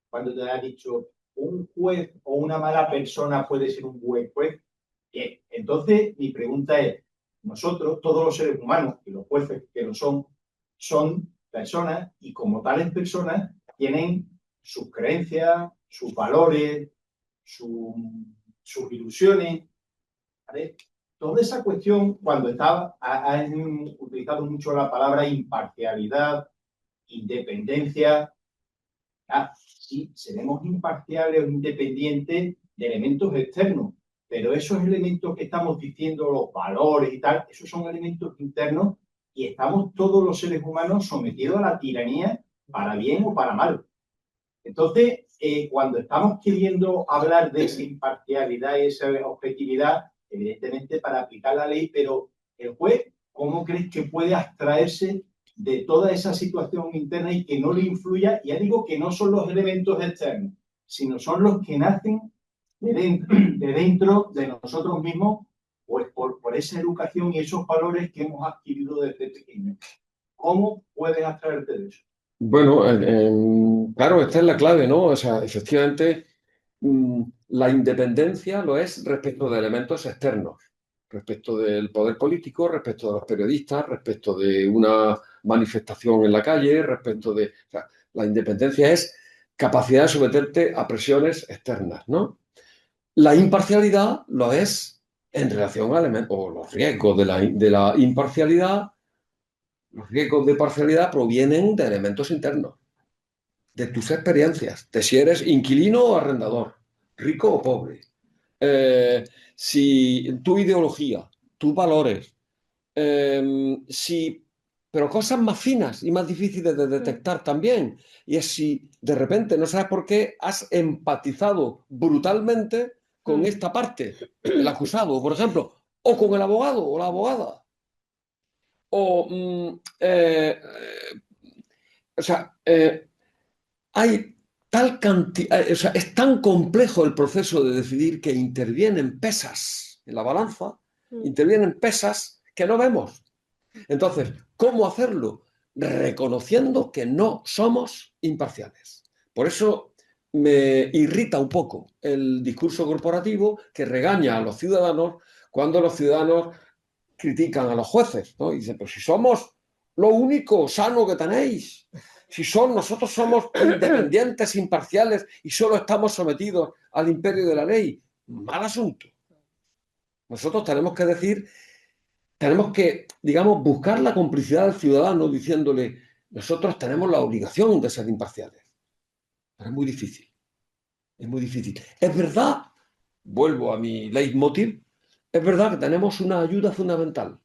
[SPEAKER 7] Cuando te ha dicho, un juez o una mala persona puede ser un buen juez. Bien, entonces mi pregunta es, nosotros, todos los seres humanos, y los jueces que lo son personas, y como tales personas tienen sus creencias, sus valores, sus ilusiones, ¿vale? Toda esa cuestión, cuando han utilizado mucho la palabra imparcialidad, independencia, sí, seremos imparciales o independientes de elementos externos, pero esos elementos que estamos diciendo, los valores y tal, esos son elementos internos y estamos todos los seres humanos sometidos a la tiranía para bien o para mal. Entonces, cuando estamos queriendo hablar de esa imparcialidad y esa objetividad, evidentemente para aplicar la ley, pero el juez, ¿cómo crees que puede abstraerse de toda esa situación interna y que no le influya? Ya digo que no son los elementos externos, sino son los que nacen de dentro de nosotros mismos, pues por esa educación y esos valores que hemos adquirido desde pequeños. ¿Cómo puedes abstraerte de eso?
[SPEAKER 3] Bueno, claro, esta es la clave, ¿no? O sea, efectivamente, la independencia lo es respecto de elementos externos, respecto del poder político, respecto de los periodistas, respecto de una manifestación en la calle, respecto de... O sea, la independencia es capacidad de someterte a presiones externas, ¿no? La imparcialidad lo es en relación a elementos, o los riesgos de la imparcialidad. Los riesgos de parcialidad provienen de elementos internos, de tus experiencias, de si eres inquilino o arrendador, rico o pobre, si tu ideología, tus valores, pero cosas más finas y más difíciles de detectar también. Y es si de repente no sabes por qué has empatizado brutalmente con esta parte, el acusado, por ejemplo, o con el abogado o la abogada. O sea, hay tal cantidad, o sea, es tan complejo el proceso de decidir que intervienen pesas en la balanza, intervienen pesas que no vemos. Entonces, ¿cómo hacerlo? Reconociendo que no somos imparciales. Por eso me irrita un poco el discurso corporativo que regaña a los ciudadanos cuando los ciudadanos critican a los jueces, ¿no? Y dicen, pues si somos lo único sano que tenéis, si nosotros somos independientes, imparciales y solo estamos sometidos al imperio de la ley, mal asunto. Nosotros tenemos que, digamos, buscar la complicidad del ciudadano diciéndole, nosotros tenemos la obligación de ser imparciales. Pero es muy difícil, es muy difícil. Es verdad, vuelvo a mi leitmotiv, es verdad que tenemos una ayuda fundamental,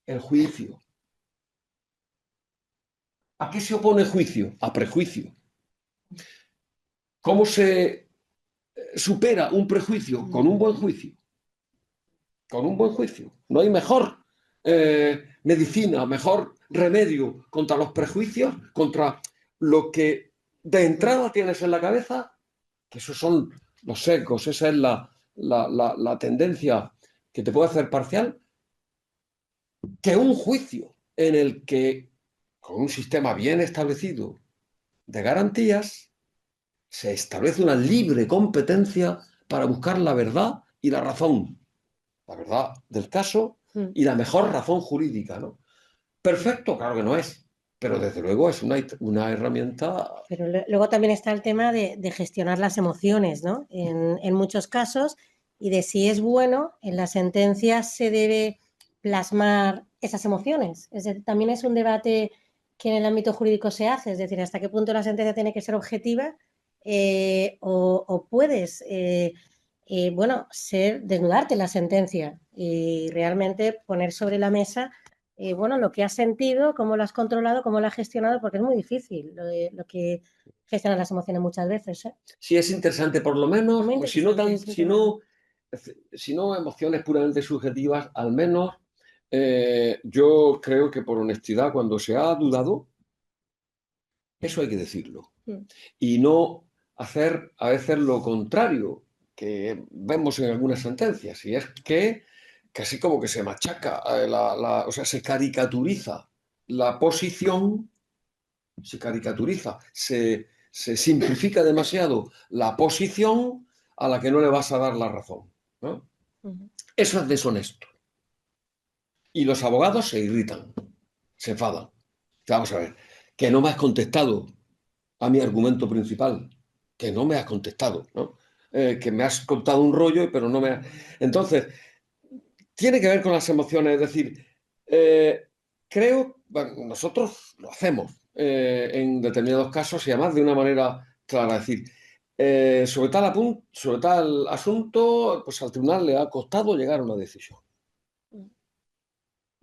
[SPEAKER 3] el juicio. ¿A qué se opone juicio? A prejuicio. ¿Cómo se supera un prejuicio? Con un buen juicio. Con un buen juicio. No hay mejor medicina, mejor remedio contra los prejuicios, contra lo que de entrada tienes en la cabeza, que esos son los secos, esa es la tendencia que te puede hacer parcial, que un juicio en el que, con un sistema bien establecido de garantías, se establece una libre competencia para buscar la verdad y la razón, la verdad del caso y la mejor razón jurídica, ¿no? Perfecto, claro que no es, pero desde luego es una herramienta.
[SPEAKER 2] Pero luego también está el tema de gestionar las emociones, ¿no? En muchos casos, y de si es bueno, en las sentencias se debe plasmar esas emociones. También es un debate que en el ámbito jurídico se hace, es decir, hasta qué punto la sentencia tiene que ser objetiva o puedes, bueno, desnudarte la sentencia y realmente poner sobre la mesa bueno, lo que has sentido, cómo lo has controlado, cómo lo has gestionado, porque es muy difícil lo que gestionar las emociones muchas veces.
[SPEAKER 3] Sí, es interesante, por lo menos, pues, si no emociones puramente subjetivas, al menos yo creo que por honestidad, cuando se ha dudado, eso hay que decirlo. Y no hacer a veces lo contrario que vemos en algunas sentencias, y es que casi como que se machaca, o sea, se caricaturiza la posición, se simplifica demasiado la posición a la que no le vas a dar la razón, ¿no? Eso es deshonesto. Y los abogados se irritan, se enfadan. Vamos a ver, que no me has contestado a mi argumento principal, que no me has contestado, ¿no? Que me has contado un rollo, pero no me has... Entonces, tiene que ver con las emociones, es decir, creo, bueno, nosotros lo hacemos en determinados casos y además de una manera clara, es decir, sobre tal asunto, pues al tribunal le ha costado llegar a una decisión.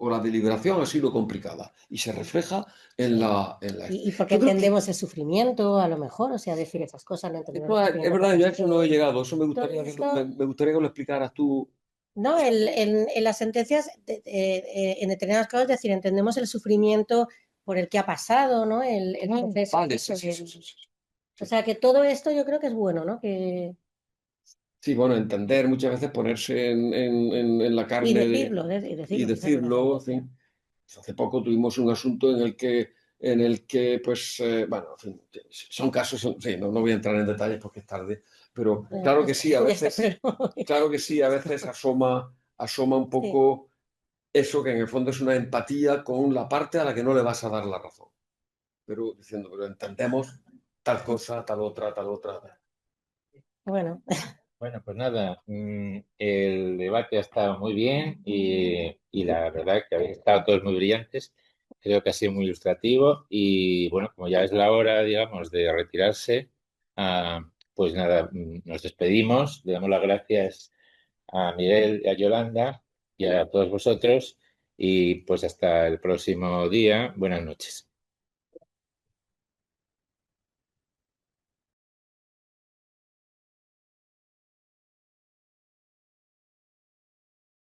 [SPEAKER 3] O la deliberación ha sido complicada y se refleja en la...
[SPEAKER 2] Y porque entendemos el sufrimiento, a lo mejor, o sea, decir esas cosas no entendemos.
[SPEAKER 3] Es verdad, yo a eso no he llegado, eso me gustaría que lo explicaras tú.
[SPEAKER 2] No, en las sentencias, en determinados casos, es decir, entendemos el sufrimiento por el que ha pasado, ¿no? El proceso.
[SPEAKER 3] Vale,
[SPEAKER 2] O sea, que todo esto yo creo que es bueno, ¿no?
[SPEAKER 3] Sí, bueno, entender muchas veces, ponerse en la carne
[SPEAKER 2] y decirlo.
[SPEAKER 3] Sí. Hace poco tuvimos un asunto en el que pues, bueno, en fin, son casos, sí, no voy a entrar en detalles porque es tarde, pero claro que sí, a veces asoma un poco eso que en el fondo es una empatía con la parte a la que no le vas a dar la razón. Pero diciendo, pero entendemos tal cosa, tal otra, tal otra.
[SPEAKER 2] Bueno.
[SPEAKER 1] Bueno, pues nada, el debate ha estado muy bien y la verdad que habéis estado todos muy brillantes. Creo que ha sido muy ilustrativo y bueno, como ya es la hora, digamos, de retirarse, pues pues nada, nos despedimos, le damos las gracias a Miguel y a Yolanda y a todos vosotros y pues hasta el próximo día. Buenas noches.